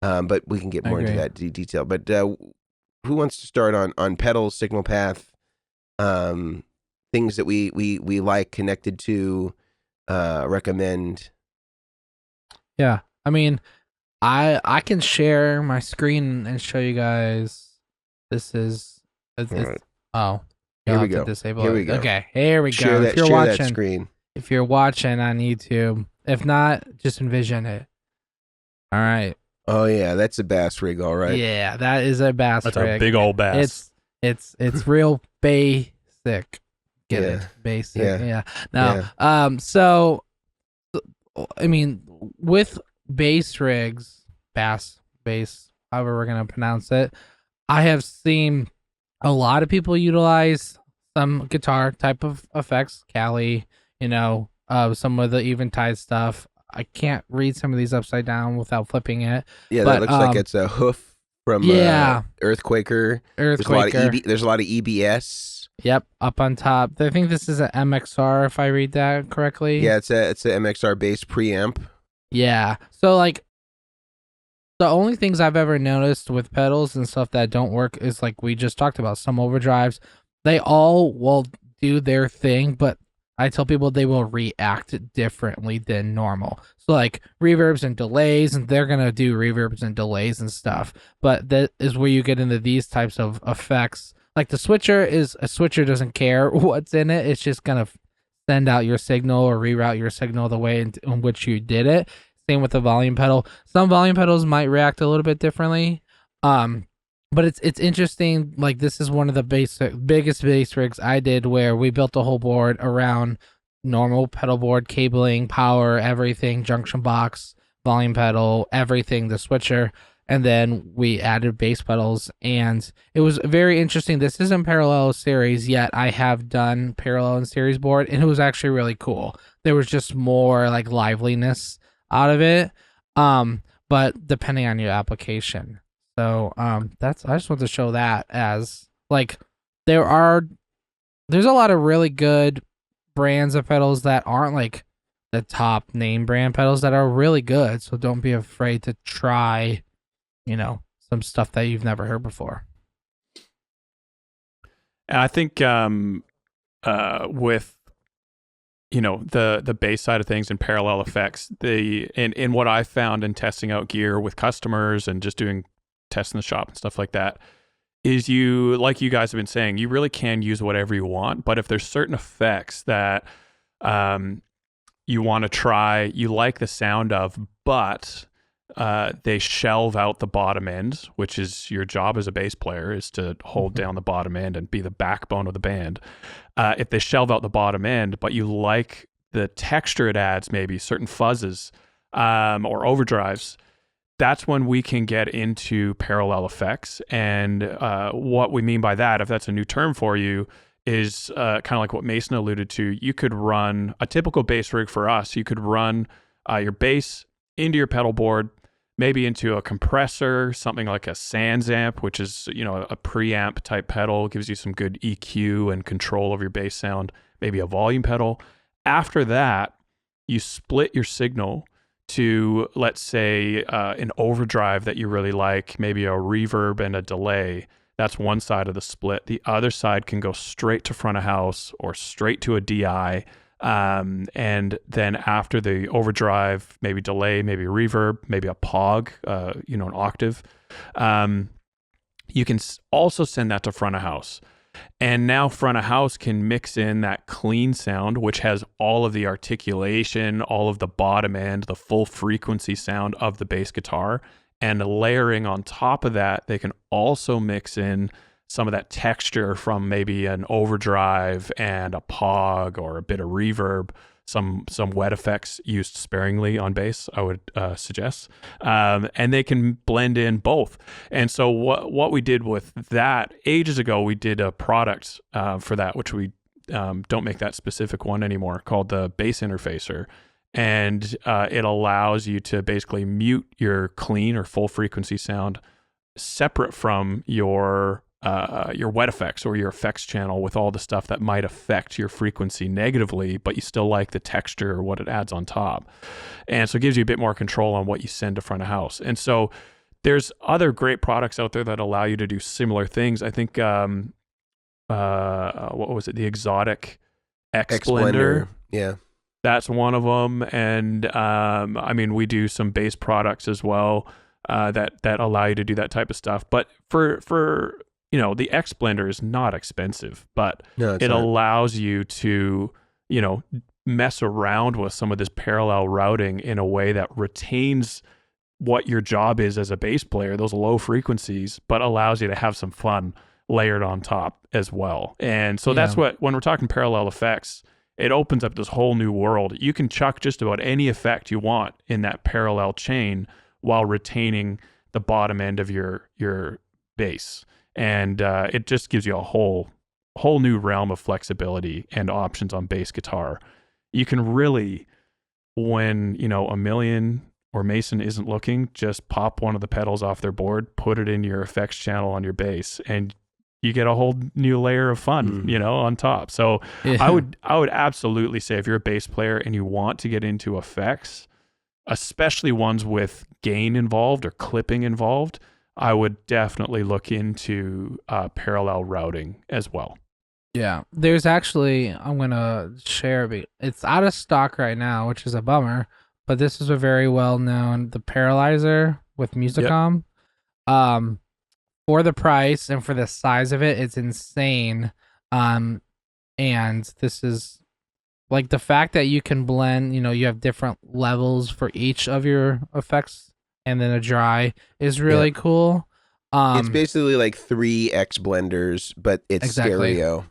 But we can get more into that detail. But who wants to start on pedals, signal path, things that we like, connected to, recommend?
Yeah, I mean, I can share my screen and show you guys. This is
right.
Here
we go.
Disable
here
it.
we go.
Okay, here we
share
go.
That,
if you're
share
watching,
that screen.
If you're watching on YouTube, if not, just envision it. All right.
Oh yeah, that's a bass rig, all right.
Yeah, that is a bass
That's
rig.
a big old bass.
It's real basic. Get it? Basic.
Yeah.
No. So, I mean, with bass rigs, bass, however we're gonna pronounce it, I have seen a lot of people utilize some guitar type of effects, Cali, some of the eventide stuff. I can't read some of these upside down without flipping it.
Yeah,
but,
that looks like it's a hoof from Earthquaker. There's a lot of EBS.
Yep, up on top. I think this is an MXR, if I read that correctly.
Yeah, it's a MXR bass preamp.
Yeah, so like the only things I've ever noticed with pedals and stuff that don't work is like we just talked about, some overdrives. They all will do their thing, but I tell people they will react differently than normal. So like reverbs and delays, and they're going to do reverbs and delays and stuff. But that is where you get into these types of effects. Like the switcher doesn't care what's in it. It's just going to send out your signal or reroute your signal the way in which you did it. Same with the volume pedal. Some volume pedals might react a little bit differently. But it's interesting. Like this is one of the biggest bass rigs I did, where we built the whole board around normal pedal board, cabling, power, everything, junction box, volume pedal, everything, the switcher, and then we added bass pedals, and it was very interesting. This isn't parallel series yet. I have done parallel and series board, and it was actually really cool. There was just more like liveliness out of it, but depending on your application. So I just want to show that as like there's a lot of really good brands of pedals that aren't like the top name brand pedals that are really good. So don't be afraid to try, some stuff that you've never heard before.
And I think with the bass side of things and parallel effects, in what I found in testing out gear with customers and just doing tests in the shop and stuff like that, is like you guys have been saying, you really can use whatever you want. But if there's certain effects that you want to try, you like the sound of, but they shelve out the bottom end, which is your job as a bass player, is to hold down the bottom end and be the backbone of the band. If they shelve out the bottom end, but you like the texture it adds, maybe certain fuzzes or overdrives, that's when we can get into parallel effects. And what we mean by that, if that's a new term for you, is kind of like what Mason alluded to. You could run a typical bass rig for us. You could run your bass into your pedal board, maybe into a compressor, something like a Sans amp, which is, a preamp type pedal, gives you some good EQ and control of your bass sound, maybe a volume pedal. After that, you split your signal to, let's say, an overdrive that you really like, maybe a reverb and a delay. That's one side of the split. The other side can go straight to front of house or straight to a DI. And then after the overdrive, maybe delay, maybe reverb, maybe a POG, an octave, you can also send that to front of house. And now front of house can mix in that clean sound, which has all of the articulation, all of the bottom end, the full frequency sound of the bass guitar. And layering on top of that, they can also mix in some of that texture from maybe an overdrive and a POG or a bit of reverb, some wet effects used sparingly on bass, I would suggest. And they can blend in both. And so what we did with that ages ago, we did a product for that, which we don't make that specific one anymore, called the Bass Interfacer. And it allows you to basically mute your clean or full frequency sound separate from your wet effects or your effects channel with all the stuff that might affect your frequency negatively, but you still like the texture or what it adds on top. And so it gives you a bit more control on what you send to front of house. And so there's other great products out there that allow you to do similar things. I think, what was it? The Exotic X Blender.
Yeah.
That's one of them. And we do some bass products as well that allow you to do that type of stuff. But for the X Blender is not expensive, but it allows you to, mess around with some of this parallel routing in a way that retains what your job is as a bass player, those low frequencies, but allows you to have some fun layered on top as well. And so that's when we're talking parallel effects, it opens up this whole new world. You can chuck just about any effect you want in that parallel chain while retaining the bottom end of your bass. And it just gives you a whole new realm of flexibility and options on bass guitar. You can really, when, Omilion or Mason isn't looking, just pop one of the pedals off their board, put it in your effects channel on your bass, and you get a whole new layer of fun, on top. So I would absolutely say if you're a bass player and you want to get into effects, especially ones with gain involved or clipping involved, I would definitely look into parallel routing as well.
Yeah, there's actually, I'm going to share, it's out of stock right now, which is a bummer, but this is a very well-known, the Paralyzer with Musicom. Yep. For the price and for the size of it, it's insane. And this is like the fact that you can blend, you have different levels for each of your effects and then a dry is really cool.
It's basically like 3 X blenders, but it's stereo.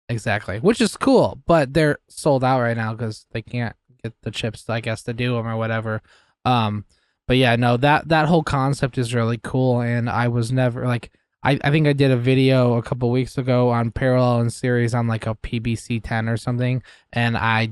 Exactly, which is cool, but they're sold out right now because they can't get the chips, I guess, to do them or whatever. But yeah, no, that whole concept is really cool, and I was never like, I think I did a video a couple weeks ago on parallel and series on like a PBC 10 or something, and I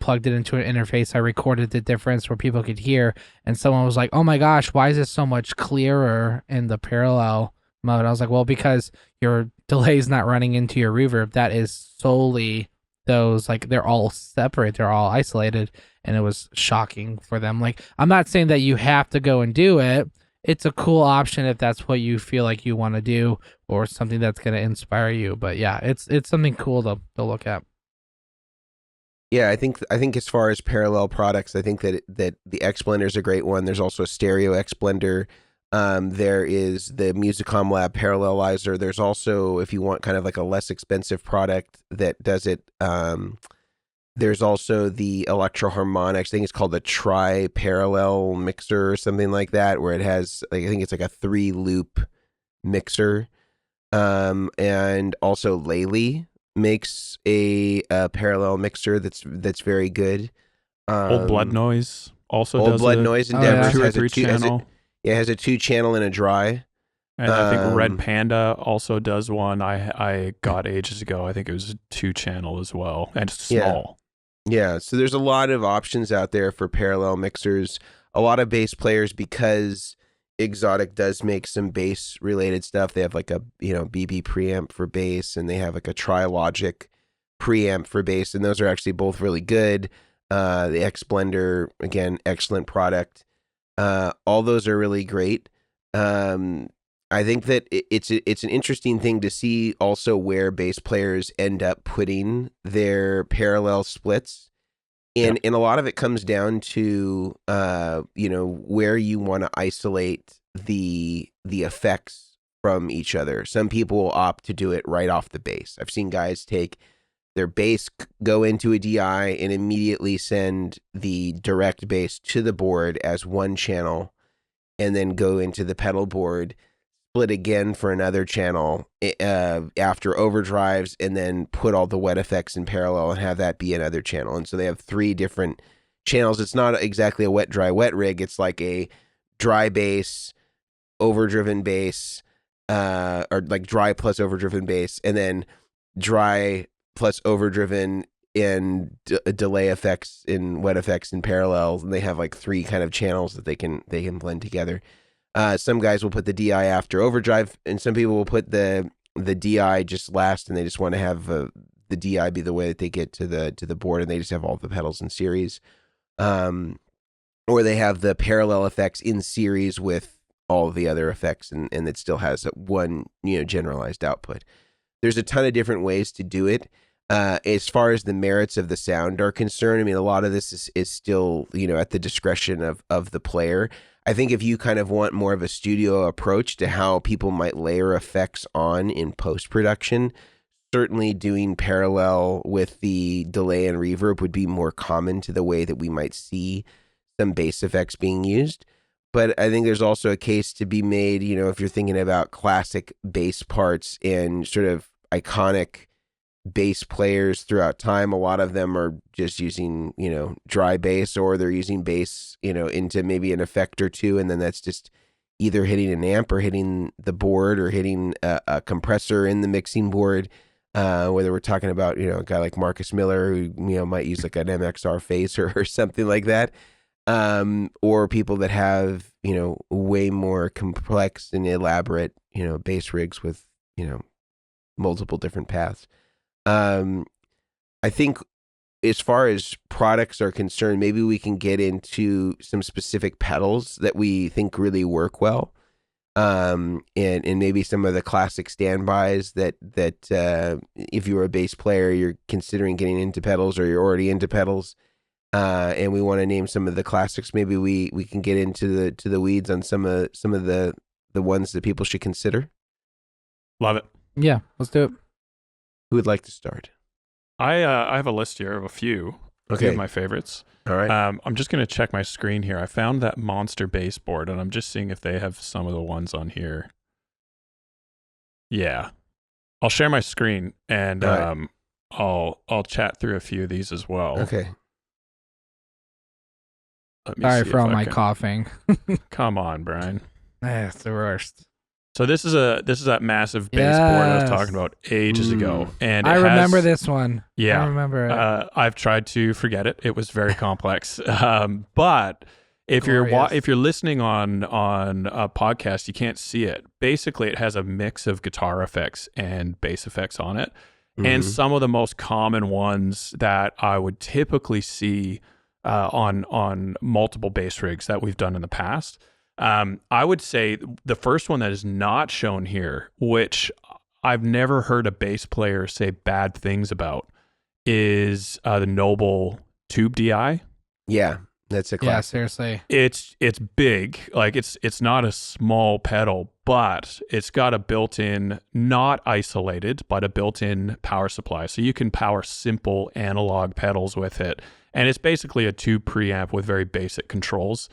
plugged it into an interface, I recorded the difference where people could hear, and someone was like, oh my gosh, why is it so much clearer in the parallel mode? I was like, well, because your delay is not running into your reverb. That is solely those, like, they're all separate, they're all isolated, and it was shocking for them. Like, I'm not saying that you have to go and do it. It's a cool option if that's what you feel like you want to do or something that's going to inspire you. But yeah, it's something cool to look at.
Yeah, I think as far as parallel products, I think that the X Blender is a great one. There's also a stereo X Blender. There is the Musicom Lab Parallelizer. There's also, if you want kind of like a less expensive product that does it There's also the Electro-Harmonics. I think it's called the Tri-Parallel Mixer or something like that, where it has, like, I think it's like a 3-loop mixer. And also Lely makes a parallel mixer that's very good.
Old Blood Noise also
Old
does
Blood
a
Noise Endeavors
2 or
has
3
a
channel.
has a 2-channel and a dry.
And I think Red Panda also does one. I got ages ago. I think it was a 2-channel as well, and it's small.
Yeah, so there's a lot of options out there for parallel mixers. A lot of bass players, because Exotic does make some bass related stuff. They have like a BB preamp for bass, and they have like a Trilogic preamp for bass, and those are actually both really good. The X Blender, again, excellent product. All those are really great. I think that it's an interesting thing to see also where bass players end up putting their parallel splits. And a lot of it comes down to where you want to isolate the effects from each other. Some people will opt to do it right off the bass. I've seen guys take their bass, go into a DI, and immediately send the direct bass to the board as one channel, and then go into the pedal board, split again for another channel after overdrives, and then put all the wet effects in parallel and have that be another channel. And so they have 3 different channels. It's not exactly a wet, dry, wet rig. It's like a dry bass, overdriven bass, or like dry plus overdriven bass, and then dry plus overdriven and delay effects and wet effects in parallel. And they have like 3 kind of channels that they can blend together. Some guys will put the DI after overdrive, and some people will put the DI just last, and they just want to have the DI be the way that they get to the board, and they just have all the pedals in series. Or they have the parallel effects in series with all of the other effects, and it still has one generalized output. There's a ton of different ways to do it. As far as the merits of the sound are concerned, I mean, a lot of this is still at the discretion of the player. I think if you kind of want more of a studio approach to how people might layer effects on in post-production, certainly doing parallel with the delay and reverb would be more common to the way that we might see some bass effects being used. But I think there's also a case to be made, if you're thinking about classic bass parts and sort of iconic bass players throughout time, a lot of them are just using dry bass, or they're using bass into maybe an effect or two, and then that's just either hitting an amp or hitting the board or hitting a compressor in the mixing board, whether we're talking about a guy like Marcus Miller, who might use like an MXR phaser or something like that, or people that have way more complex and elaborate bass rigs with multiple different paths. I think as far as products are concerned, maybe we can get into some specific pedals that we think really work well. And maybe some of the classic standbys that if you were a bass player, you're considering getting into pedals, or you're already into pedals, and we want to name some of the classics. Maybe we can get into the weeds on some of the ones that people should consider.
Love it.
Yeah, let's do it.
Who would like to start?
I have a list here of a few of my favorites.
All right.
I'm just going to check my screen here. I found that Monster Baseboard, and I'm just seeing if they have some of the ones on here. Yeah. I'll share my screen, and
right.
I'll chat through a few of these as well.
Okay.
Sorry for all my coughing.
Come on, Brian.
It's the worst.
So this is that massive baseboard I was talking about ages ago, and
I remember this one.
Yeah,
I remember it.
I've tried to forget it. It was very complex. But if you're listening on a podcast, you can't see it. Basically, it has a mix of guitar effects and bass effects on it, and some of the most common ones that I would typically see on multiple bass rigs that we've done in the past. I would say the first one that is not shown here, which I've never heard a bass player say bad things about, is the Noble Tube DI.
Yeah, that's a classic.
Yeah, seriously.
It's big. Like it's not a small pedal, but it's got a built-in, not isolated, but a built-in power supply. So you can power simple analog pedals with it. And it's basically a tube preamp with very basic controls.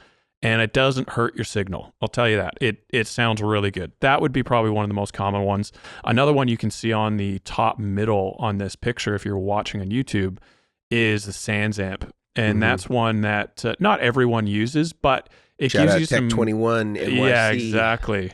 And it doesn't hurt your signal. I'll tell you that. It sounds really good. That would be probably one of the most common ones. Another one you can see on the top middle on this picture, if you're watching on YouTube, is the Sans amp. And that's one that not everyone uses, but it gives you some...
Tech 21 NYC.
Yeah, exactly.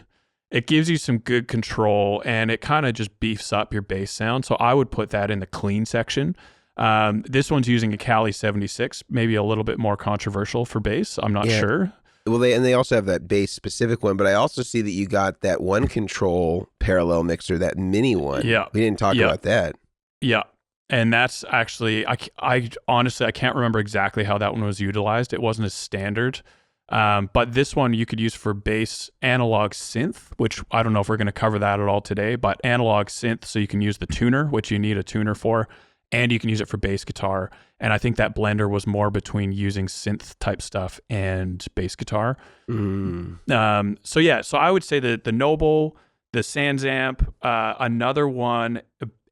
It gives you some good control, and it kind of just beefs up your bass sound. So I would put that in the clean section. This one's using a Cali 76, maybe a little bit more controversial for bass. I'm not sure.
Well, they also have that bass specific one, but I also see that you got that one control parallel mixer, that mini one.
Yeah.
We didn't talk about that.
Yeah. And that's actually, I honestly, I can't remember exactly how that one was utilized. It wasn't as standard. But this one you could use for bass analog synth, which I don't know if we're going to cover that at all today, but analog synth. So you can use the tuner, which you need a tuner for, and you can use it for bass guitar. And I think that blender was more between using synth type stuff and bass guitar. So I would say that the Noble, the Sans amp, another one,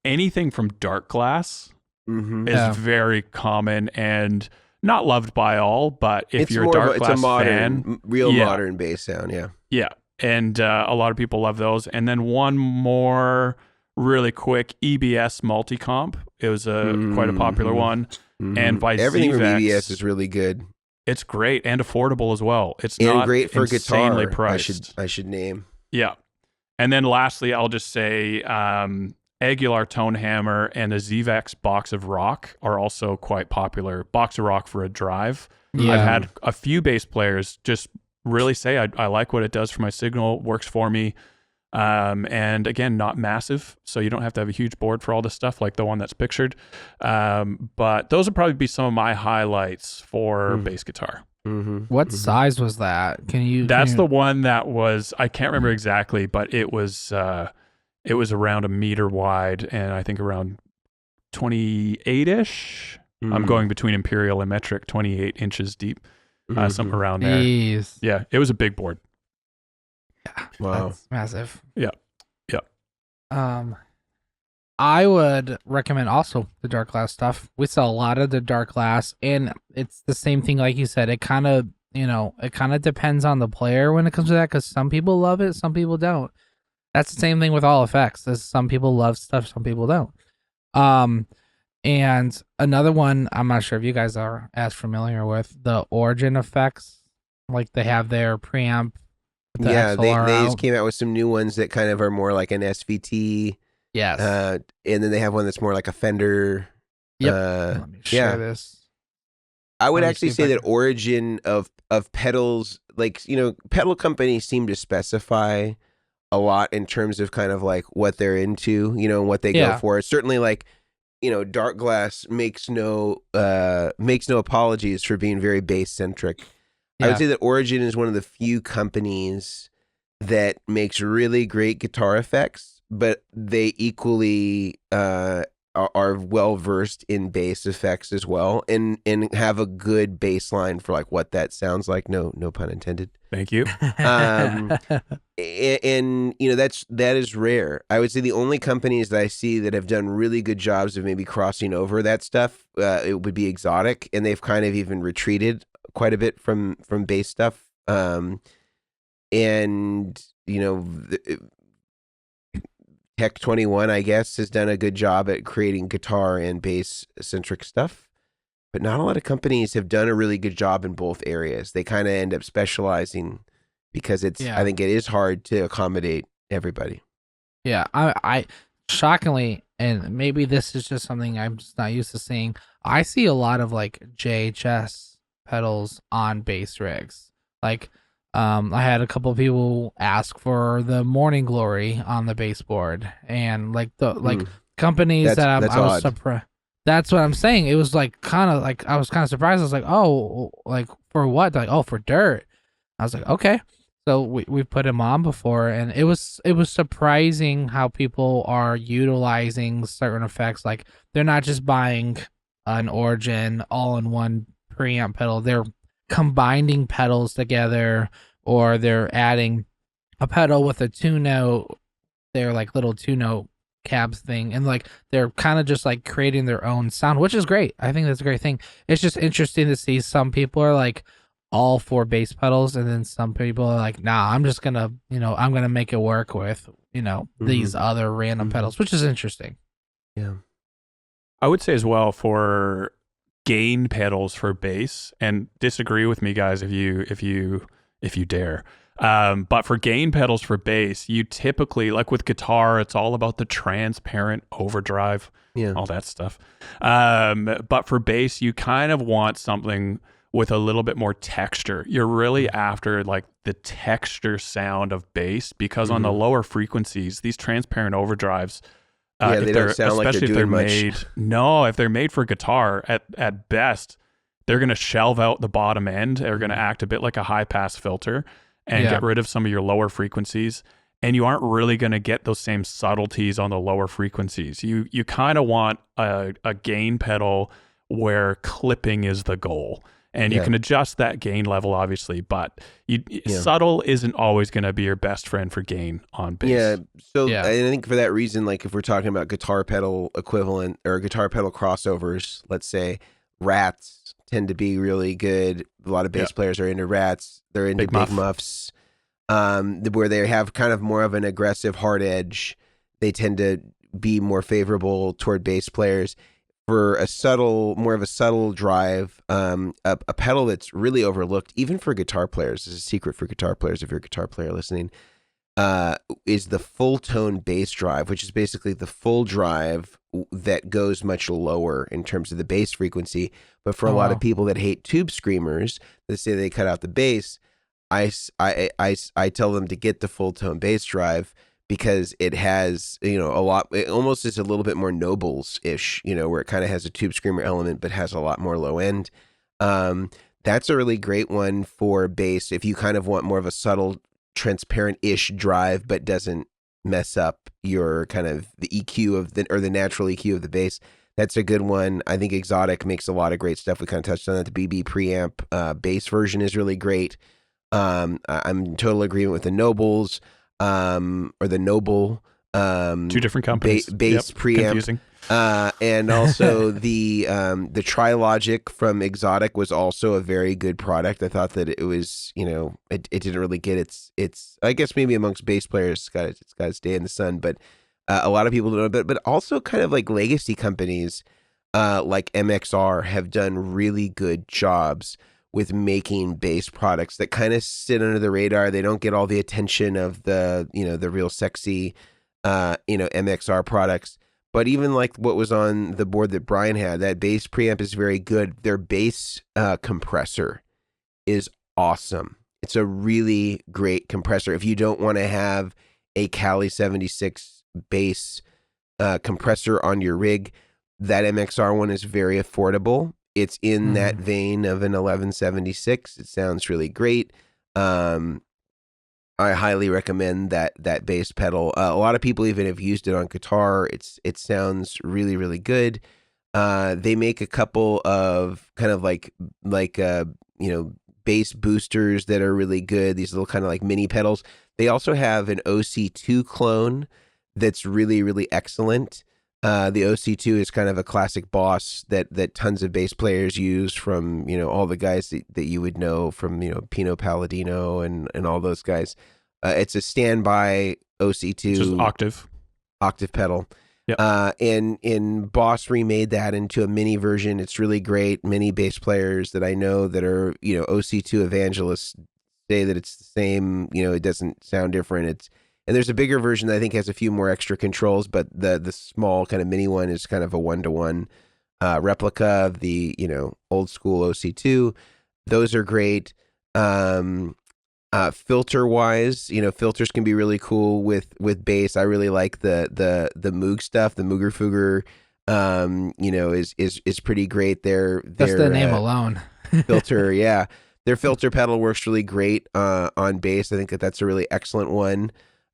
anything from Dark Glass is very common and not loved by all, but if you're a Dark Glass fan,
modern bass sound,
yeah, and a lot of people love those. And then one more really quick, EBS Multicomp. It was quite a popular one, and by
everything from
ZVEX,
EBS is really good.
It's great and affordable as well. It's
and
not
great for
insanely
guitar.
priced.
I should name.
Yeah, and then lastly, I'll just say Aguilar Tone Hammer and the ZVEX Box of Rock are also quite popular. Box of Rock for a drive.
Yeah.
I've had a few bass players just really say, I like what it does for my signal, works for me. And again, not massive, so you don't have to have a huge board for all this stuff like the one that's pictured. But those would probably be some of my highlights for bass guitar.
What size was that?
That's the one that was, I can't remember exactly, but it was around a meter wide and I think around 28-ish. I'm going between imperial and metric, 28 inches deep, something around there.
Jeez.
Yeah, it was a big board.
Yeah,
wow,
that's massive.
Yeah.
I would recommend also the Dark Glass stuff. We sell a lot of the Dark Glass, and it's the same thing, like you said. It kind of, depends on the player when it comes to that, because some people love it, some people don't. That's the same thing with all effects. Some people love stuff, some people don't. And another one, I'm not sure if you guys are as familiar with the Origin effects. Like they have their preamp. They
just came out with some new ones that kind of are more like an SVT.
Yes.
And then they have one that's more like a Fender.
Yep. Let me share this.
I would actually say that origin of pedals, like, pedal companies seem to specify a lot in terms of kind of like what they're into, what they go for. Certainly like, Dark Glass makes no apologies for being very bass centric. I would say that Origin is one of the few companies that makes really great guitar effects, but they equally are well versed in bass effects as well, and have a good bass line for like what that sounds like. No pun intended.
Thank you.
And that is rare. I would say the only companies that I see that have done really good jobs of maybe crossing over that stuff, it would be Exotic, and they've kind of even retreated quite a bit from bass stuff. Tech 21, I guess, has done a good job at creating guitar and bass centric stuff, but not a lot of companies have done a really good job in both areas. They kind of end up specializing because I think it is hard to accommodate everybody.
Yeah, I shockingly, and maybe this is just something I'm just not used to seeing, I see a lot of like JHS pedals on bass rigs. Like, I had a couple of people ask for the Morning Glory on the baseboard, and like companies I was surprised. That's what I'm saying. It was like kind of like I was kind of surprised. I was like, oh, like for what? Like, oh, for dirt. I was like, okay. So we put him on before, and it was surprising how people are utilizing certain effects. Like they're not just buying an Origin all-in-one preamp pedal. They're combining pedals together, or they're adding a pedal with a two note, they're like little two note cabs thing, and like they're kind of just like creating their own sound, which is great. I think that's a great thing. It's just interesting to see some people are like all for bass pedals, and then some people are like, nah, I'm just gonna, I'm gonna make it work with, these other random pedals, which is interesting.
Yeah.
I would say as well for gain pedals for bass, and disagree with me, guys, if you dare. But for gain pedals for bass, you typically, like with guitar, it's all about the transparent overdrive, all that stuff. But for bass, you kind of want something with a little bit more texture. You're really after like the texture sound of bass, because on the lower frequencies, these transparent overdrives,
they don't sound like they're doing much.
If they're made for guitar, at best, they're going to shelve out the bottom end. They're going to act a bit like a high pass filter and get rid of some of your lower frequencies. And you aren't really going to get those same subtleties on the lower frequencies. You kind of want a gain pedal where clipping is the goal. And you can adjust that gain level, obviously, but subtle isn't always going to be your best friend for gain on bass.
Yeah, so I think for that reason, like if we're talking about guitar pedal equivalent or guitar pedal crossovers, let's say Rats tend to be really good. A lot of bass players are into Rats. They're into big muffs, where they have kind of more of an aggressive hard edge. They tend to be more favorable toward bass players. For more of a subtle drive, a pedal that's really overlooked, even for guitar players, this is a secret for guitar players if you're a guitar player listening, is the full tone bass drive, which is basically the full drive that goes much lower in terms of the bass frequency. But for a lot of people that hate tube screamers, that say they cut out the bass, I tell them to get the full tone bass drive, because it has, a lot, it almost is a little bit more Nobles-ish, where it kind of has a tube screamer element, but has a lot more low end. That's a really great one for bass. If you kind of want more of a subtle, transparent-ish drive, but doesn't mess up your kind of the EQ or the natural EQ of the bass, that's a good one. I think Exotic makes a lot of great stuff. We kind of touched on that. The BB preamp bass version is really great. I'm in total agreement with the Nobles. Or the Noble,
two different companies,
bass preamp,
confusing.
And also the Trilogic from Exotic was also a very good product. I thought that it was, it didn't really get its I guess maybe amongst bass players it's got its day in the sun, but a lot of people don't know, but also kind of like legacy companies like MXR have done really good jobs with making bass products that kind of sit under the radar. They don't get all the attention of the real sexy, MXR products. But even like what was on the board that Brian had, that bass preamp is very good. Their bass compressor is awesome. It's a really great compressor. If you don't want to have a Cali 76 bass compressor on your rig, that MXR one is very affordable. It's in that vein of an 1176. It sounds really great. I highly recommend that bass pedal. A lot of people even have used it on guitar. It sounds really, really good. They make a couple of kind of like bass boosters that are really good. These little kind of like mini pedals. They also have an OC2 clone that's really, really excellent. The OC2 is kind of a classic Boss that tons of bass players use, from, all the guys that you would know from, Pino Palladino and all those guys. It's a standby OC2.
Just
octave pedal.
Yep.
And Boss remade that into a mini version. It's really great. Many bass players that I know that are, OC2 evangelists say that it's the same, it doesn't sound different. And there's a bigger version that I think has a few more extra controls, but the small kind of mini one is kind of a 1-to-1 replica of the, old school OC2. Those are great. Filter wise, filters can be really cool with bass. I really like the Moog stuff. The Mooger Fooger, is pretty great.
Just the name alone.
Filter, yeah. Their filter pedal works really great on bass. I think that's a really excellent one.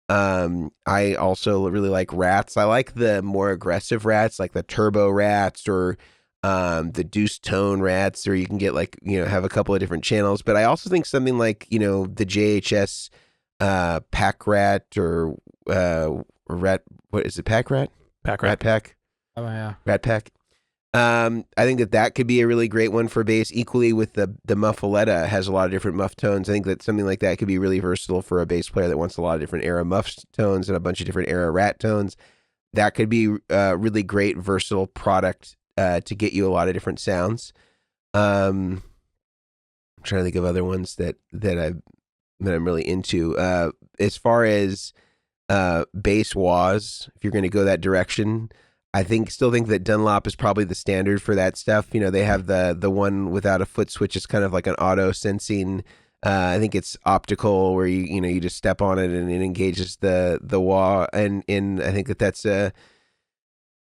I also really like Rats. I like the more aggressive Rats, like the Turbo Rats or the Deuce Tone Rats, or you can get have a couple of different channels. But I also think something like, the JHS Pack Rat or Rat. What is it? Pack Rat?
Pack
Rat
rat.
Pack.
Oh yeah.
Rat Pack. I think that could be a really great one for bass. Equally with the Muffaletta has a lot of different muff tones. I think that something like that could be really versatile for a bass player that wants a lot of different era muff tones and a bunch of different era rat tones. That could be a really great versatile product to get you a lot of different sounds. I'm trying to think of other ones that I'm really into. As far as bass wahs, if you're going to go that direction, I still think that Dunlop is probably the standard for that stuff. You know, they have the one without a foot switch. It's kind of like an auto sensing. I think it's optical, where you just step on it and it engages the wah. And I think that's a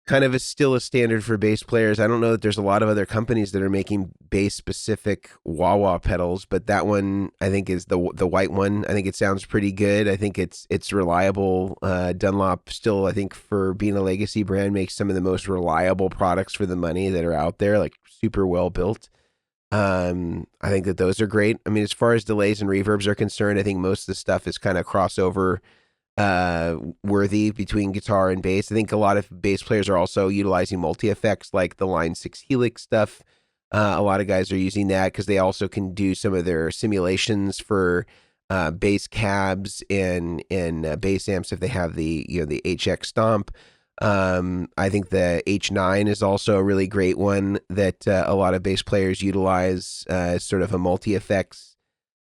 kind of still a standard for bass players. I don't know that there's a lot of other companies that are making bass specific wah pedals, but that one I think is the white one. I think it sounds pretty good. I think it's reliable. Dunlop still, I think, for being a legacy brand, makes some of the most reliable products for the money that are out there, like super well built. I think that those are great. I mean, as far as delays and reverbs are concerned, I think most of the stuff is kind of crossover worthy between guitar and bass. I think a lot of bass players are also utilizing multi-effects like the Line 6 Helix stuff. A lot of guys are using that because they also can do some of their simulations for bass cabs and bass amps if they have the HX Stomp. I think the H9 is also a really great one that a lot of bass players utilize as sort of a multi-effects.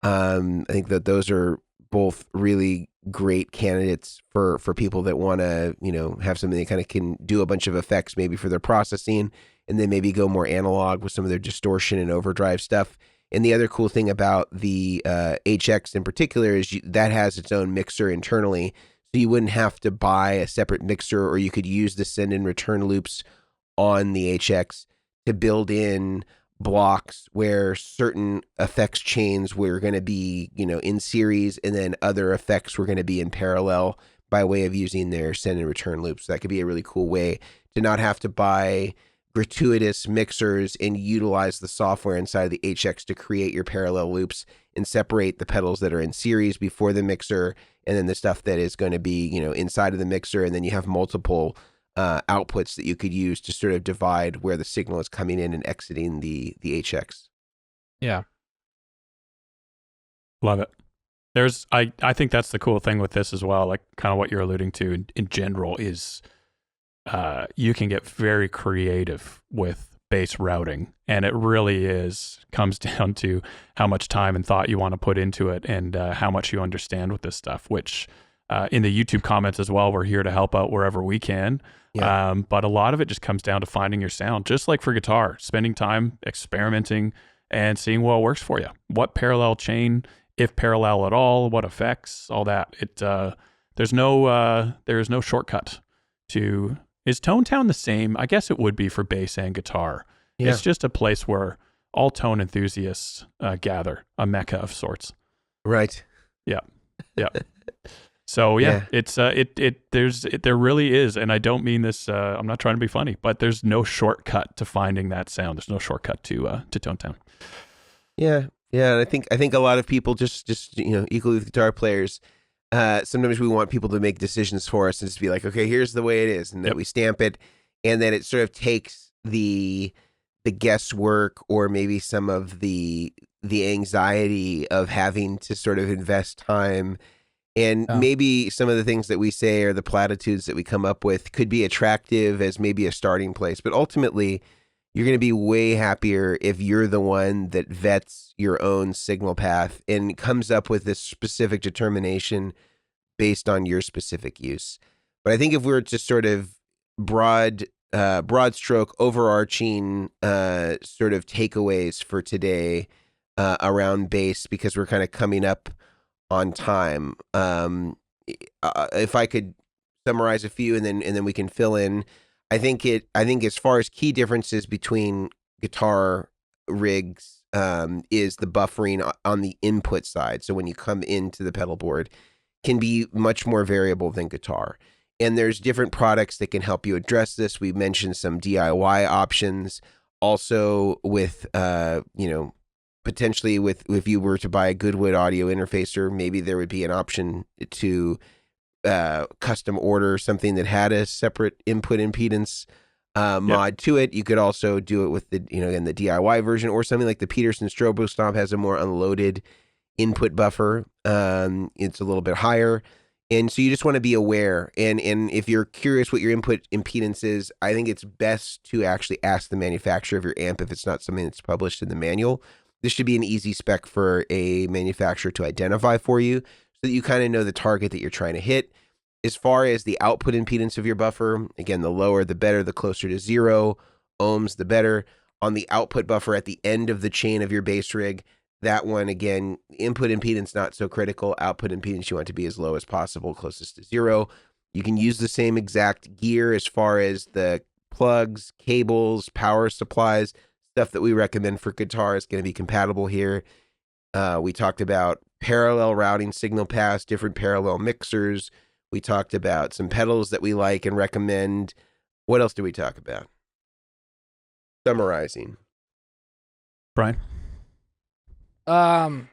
I think that those are both really great candidates for people that want to, have something that kind of can do a bunch of effects maybe for their processing, and then maybe go more analog with some of their distortion and overdrive stuff. And the other cool thing about the HX in particular is that has its own mixer internally. So you wouldn't have to buy a separate mixer, or you could use the send and return loops on the HX to build in blocks where certain effects chains were going to be, in series, and then other effects were going to be in parallel by way of using their send and return loops. So that could be a really cool way to not have to buy gratuitous mixers and utilize the software inside of the HX to create your parallel loops and separate the pedals that are in series before the mixer, and then the stuff that is going to be, inside of the mixer. And then you have multiple outputs that you could use to sort of divide where the signal is coming in and exiting the HX.
Yeah.
Love it. I think that's the cool thing with this as well, like kind of what you're alluding to in general is you can get very creative with bass routing, and it really comes down to how much time and thought you want to put into it, and how much you understand with this stuff, which in the YouTube comments as well, we're here to help out wherever we can. Yeah. But a lot of it just comes down to finding your sound, just like for guitar, spending time experimenting and seeing what works for you. What parallel chain, if parallel at all, what effects, all that. There's no shortcut to. Is Tone Town the same? I guess it would be for bass and guitar. Yeah. It's just a place where all tone enthusiasts gather, a mecca of sorts.
Right.
Yeah. Yeah. So yeah. It's there really is, and I don't mean this. I'm not trying to be funny, but there's no shortcut to finding that sound. There's no shortcut to Tone Town.
Yeah. And I think a lot of people just equally with guitar players. Sometimes we want people to make decisions for us and just be like, okay, here's the way it is, and that we stamp it, and then it sort of takes the guesswork, or maybe some of the anxiety of having to sort of invest time. And maybe some of the things that we say, or the platitudes that we come up with, could be attractive as maybe a starting place. But ultimately, you're going to be way happier if you're the one that vets your own signal path and comes up with this specific determination based on your specific use. But I think if we were to sort of broad stroke, overarching sort of takeaways for today around bass, because we're kind of coming up on time. If I could summarize a few, and then we can fill in. I think as far as key differences between guitar rigs is the buffering on the input side. So when you come into the pedal board, can be much more variable than guitar. And there's different products that can help you address this. We mentioned some DIY options. Also with potentially with if you were to buy a Goodwood audio interfacer, maybe there would be an option to custom order something that had a separate input impedance mod to it. You could also do it with the in the DIY version, or something like the Peterson Strobo Stomp has a more unloaded input buffer. It's a little bit higher. And so you just want to be aware. And if you're curious what your input impedance is, I think it's best to actually ask the manufacturer of your amp if it's not something that's published in the manual. This should be an easy spec for a manufacturer to identify for you so that you kind of know the target that you're trying to hit. As far as the output impedance of your buffer, again, the lower the better, the closer to 0 ohms, the better. On the output buffer at the end of the chain of your bass rig, that one, again, input impedance not so critical. Output impedance you want to be as low as possible, closest to 0. You can use the same exact gear as far as the plugs, cables, power supplies, stuff that we recommend for guitar is going to be compatible here. We talked about parallel routing signal paths, different parallel mixers. We talked about some pedals that we like and recommend. What else did we talk about? Summarizing.
Brian?
I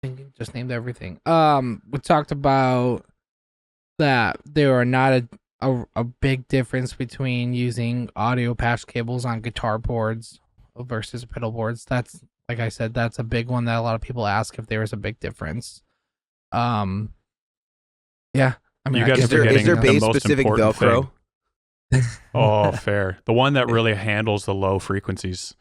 think you just named everything. We talked about that there are not a big difference between using audio patch cables on guitar boards versus pedal boards. That's, like I said, that's a big one that a lot of people ask if there is a big difference. Yeah, I mean,
You guys
Is there
the
bass
most
specific
important
Velcro?
Oh, fair. The one that really handles the low frequencies,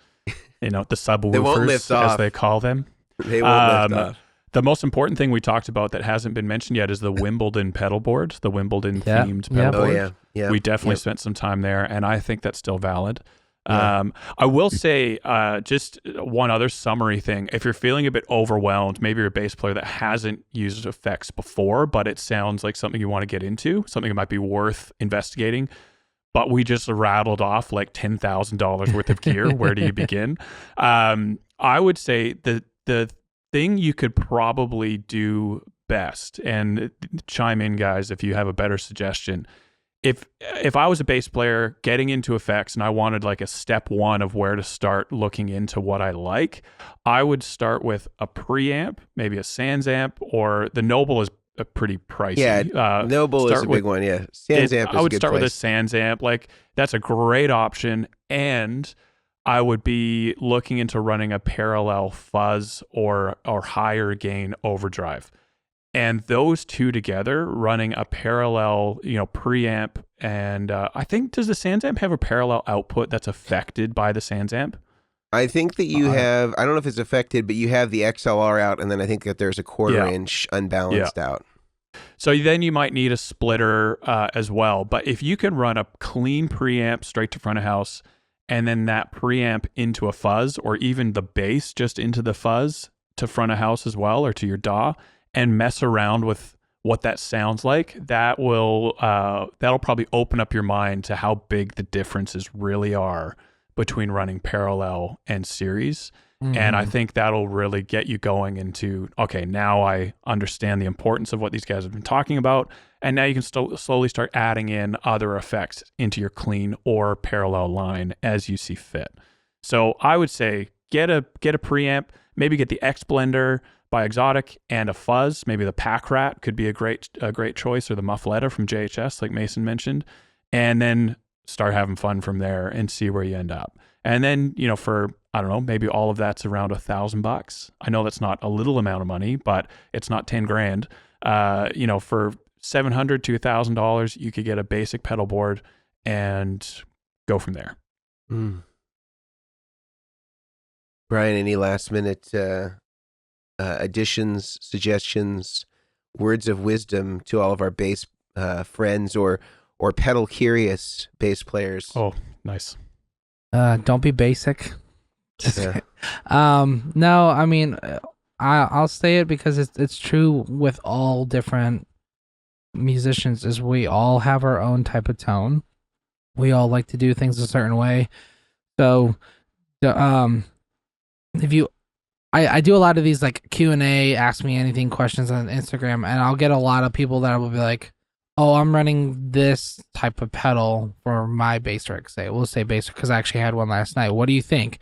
the subwoofers,
lift
as
off.
they call them.
They won't lift off.
The most important thing we talked about that hasn't been mentioned yet is the Wimbledon pedal board, the Wimbledon themed pedal board.
Oh, yeah.
We definitely spent some time there, and I think that's still valid. Yeah. I will say just one other summary thing. If you're feeling a bit overwhelmed, maybe you're a bass player that hasn't used effects before, but it sounds like something you want to get into, something that might be worth investigating, but we just rattled off like $10,000 worth of gear. Where do you begin? I would say the thing you could probably do best, and chime in, guys, if you have a better suggestion. If I was a bass player getting into effects and I wanted like a step one of where to start looking into what I like, I would start with a preamp, maybe a Sans amp, or the Noble is a pretty pricey.
Yeah, Noble is a big one. Yeah, Sans amp is a good place.
I would start with a Sans amp. Like, that's a great option, and I would be looking into running a parallel fuzz or higher gain overdrive. And those two together, running a parallel, preamp, and I think, does the Sans amp have a parallel output that's affected by the Sans amp?
I think that you have, I don't know if it's affected, but you have the XLR out, and then I think that there's a quarter inch unbalanced out.
So then you might need a splitter as well. But if you can run a clean preamp straight to front of house, and then that preamp into a fuzz, or even the bass just into the fuzz to front of house as well, or to your DAW, and mess around with what that sounds like, that'll probably open up your mind to how big the differences really are between running parallel and series. Mm-hmm. And I think that'll really get you going into, okay, now I understand the importance of what these guys have been talking about, and now you can slowly start adding in other effects into your clean or parallel line as you see fit. So I would say get a preamp, maybe get the X Blender by Exotic, and a fuzz. Maybe the Pack Rat could be a great choice, or the Muffletta from JHS, like Mason mentioned, and then start having fun from there and see where you end up. And then, for, I don't know, maybe all of that's around $1,000. I know that's not a little amount of money, but it's not 10 grand. For $700 to $1,000, you could get a basic pedal board and go from there.
Brian, any last minute additions, suggestions, words of wisdom to all of our bass friends or pedal curious bass players?
Oh, nice.
Don't be basic.
Yeah.
No, I mean, I'll say it because it's true with all different musicians. Is we all have our own type of tone. We all like to do things a certain way. So, if you, I do a lot of these like Q&A, ask me anything questions on Instagram, and I'll get a lot of people that will be like, oh, I'm running this type of pedal for my bass rig. We'll say bass, because I actually had one last night. What do you think?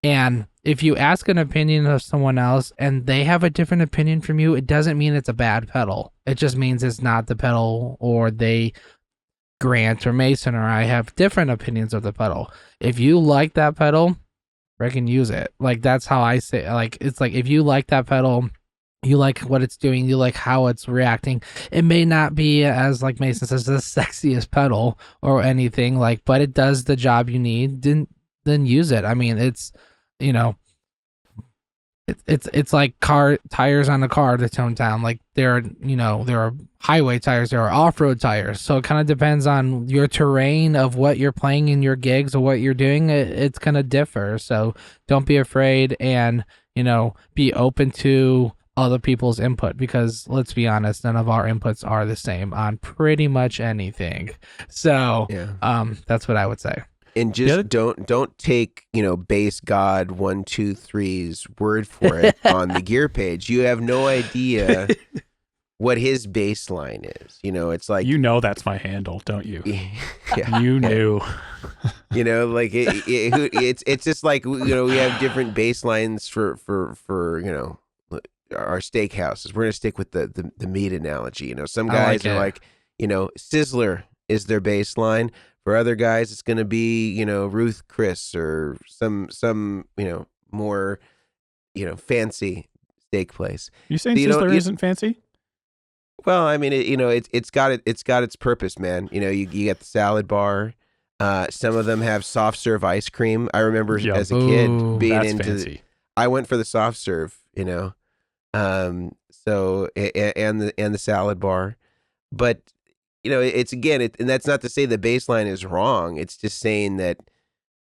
And if you ask an opinion of someone else and they have a different opinion from you, it doesn't mean it's a bad pedal. It just means it's not the pedal, or Grant or Mason or I have different opinions of the pedal. If you like that pedal, freaking use it. Like, that's how I say, like, it's like, if you like that pedal, you like what it's doing, you like how it's reacting. It may not be, as like Mason says, the sexiest pedal or anything, like, but it does the job you need, then use it. I mean, it's, it's like car tires on a car to tone down. Like, there are highway tires, there are off-road tires. So it kind of depends on your terrain of what you're playing in your gigs or what you're doing. It's going to differ. So don't be afraid, and, be open to other people's input, because let's be honest, none of our inputs are the same on pretty much anything. So that's what I would say.
And just don't take, Bass God 123's word for it on the gear page. You have no idea what his bass line is. It's like,
that's my handle, don't you?
Yeah.
You knew.
Like it's just like, we have different bass lines for our steakhouses. We're gonna stick with the meat analogy. Some guys are like, Sizzler is their bass line. For other guys, it's going to be, Ruth Chris or some more, fancy steak place.
You saying Sizzler isn't fancy?
Well, I mean, it's got its purpose, man. You get the salad bar. Some of them have soft serve ice cream. I remember as a kid being into
fancy.
I went for the soft serve, So and the salad bar, but. It's again, and that's not to say the baseline is wrong. It's just saying that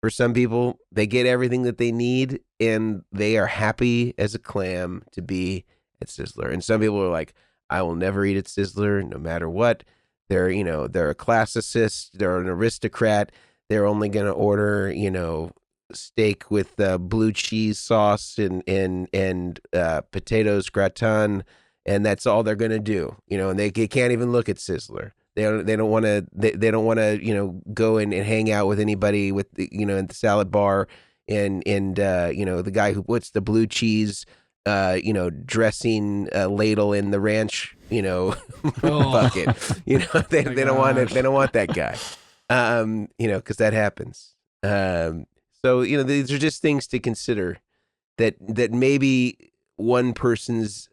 for some people, they get everything that they need and they are happy as a clam to be at Sizzler. And some people are like, I will never eat at Sizzler no matter what. They're a classicist. They're an aristocrat. They're only going to order, steak with blue cheese sauce and potatoes gratin. And that's all they're going to do, and they can't even look at Sizzler. They don't want to go and hang out with anybody with in the salad bar and the guy who puts the blue cheese dressing ladle in the ranch bucket. They don't want that guy. Because that happens. So these are just things to consider that maybe one person's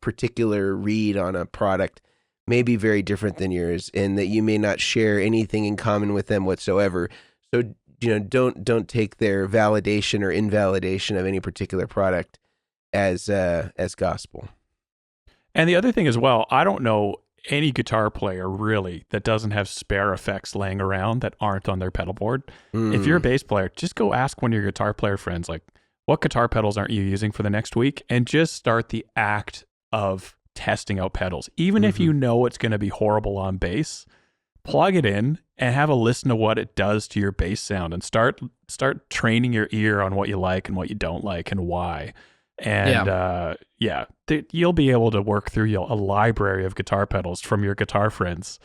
particular read on a product may be very different than yours, and that you may not share anything in common with them whatsoever. So, don't take their validation or invalidation of any particular product as gospel.
And the other thing as well, I don't know any guitar player really that doesn't have spare effects laying around that aren't on their pedal board. If you're a bass player, just go ask one of your guitar player friends, like, what guitar pedals aren't you using for the next week? And just start the act of testing out pedals. Even if you know it's going to be horrible on bass, plug it in and have a listen to what it does to your bass sound, and start training your ear on what you like and what you don't like and why. And you'll be able to work through a library of guitar pedals from your guitar friends.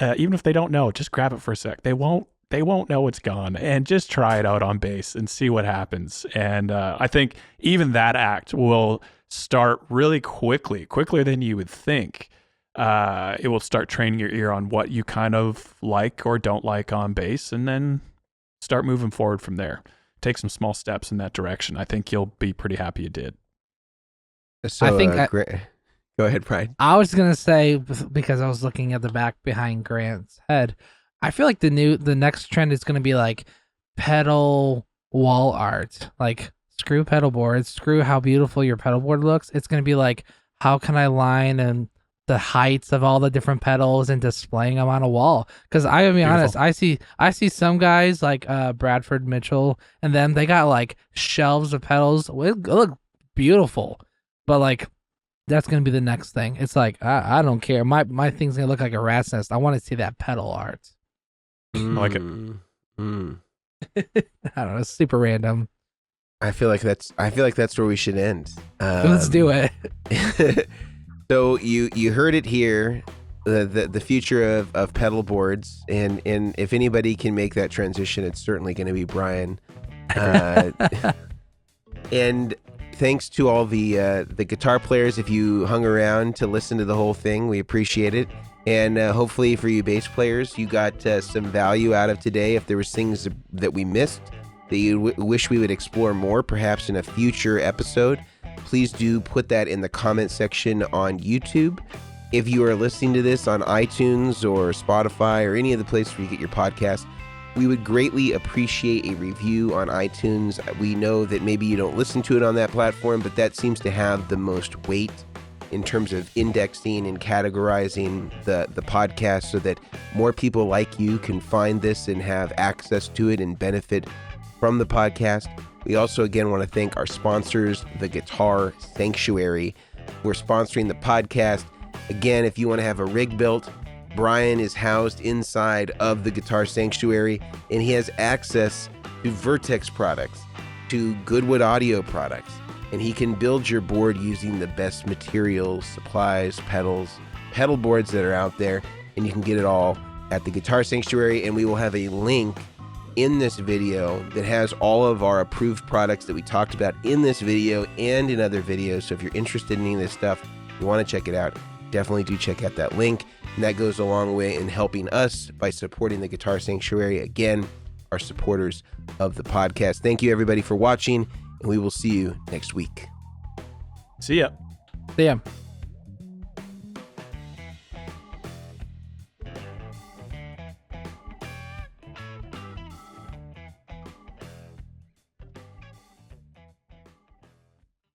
Even if they don't know, just grab it for a sec. They won't know it's gone, and just try it out on bass and see what happens. And I think even that act will start really quicker than you would think. It will start training your ear on what you kind of like or don't like on bass, and then start moving forward from there. Take some small steps in that direction. I think you'll be pretty happy you did.
So, I think go ahead, Brian.
I was going to say, because I was looking at the back behind Grant's head, I feel like the next trend is going to be like pedal wall art. Like, screw pedal boards, screw how beautiful your pedal board looks. It's going to be like, how can I line and the heights of all the different pedals and displaying them on a wall? Because I gotta be honest, I see some guys like Bradford Mitchell and them, they got like shelves of pedals. It look beautiful, but like, that's gonna be the next thing. It's like, I don't care. My thing's gonna look like a rat's nest. I want to see that pedal art.
I like it.
I don't know. It's super random.
I feel like that's where we should end.
Let's do it.
So you heard it here. the future of pedal boards, and if anybody can make that transition, it's certainly going to be Brian. And thanks to all the guitar players. If you hung around to listen to the whole thing, we appreciate it. And hopefully for you bass players, you got some value out of today. If there was things that we missed that you wish we would explore more, perhaps in a future episode, please do put that in the comment section on YouTube. If you are listening to this on iTunes or Spotify or any of the places where you get your podcast, we would greatly appreciate a review on iTunes. We know that maybe you don't listen to it on that platform, but that seems to have the most weight in terms of indexing and categorizing the podcast so that more people like you can find this and have access to it and benefit from the podcast. We also, again, want to thank our sponsors, the Guitar Sanctuary. We're sponsoring the podcast. Again, if you want to have a rig built, Brian is housed inside of the Guitar Sanctuary, and he has access to Vertex products, to Goodwood audio products, and he can build your board using the best materials, supplies, pedals, pedal boards that are out there, and you can get it all at the Guitar Sanctuary. And we will have a link in this video that has all of our approved products that we talked about in this video and in other videos. So if you're interested in any of this stuff, you want to check it out, definitely do check out that link. And that goes a long way in helping us by supporting the Guitar Sanctuary. Again, our supporters of the podcast. Thank you, everybody, for watching, and we will see you next week.
See ya.
See ya.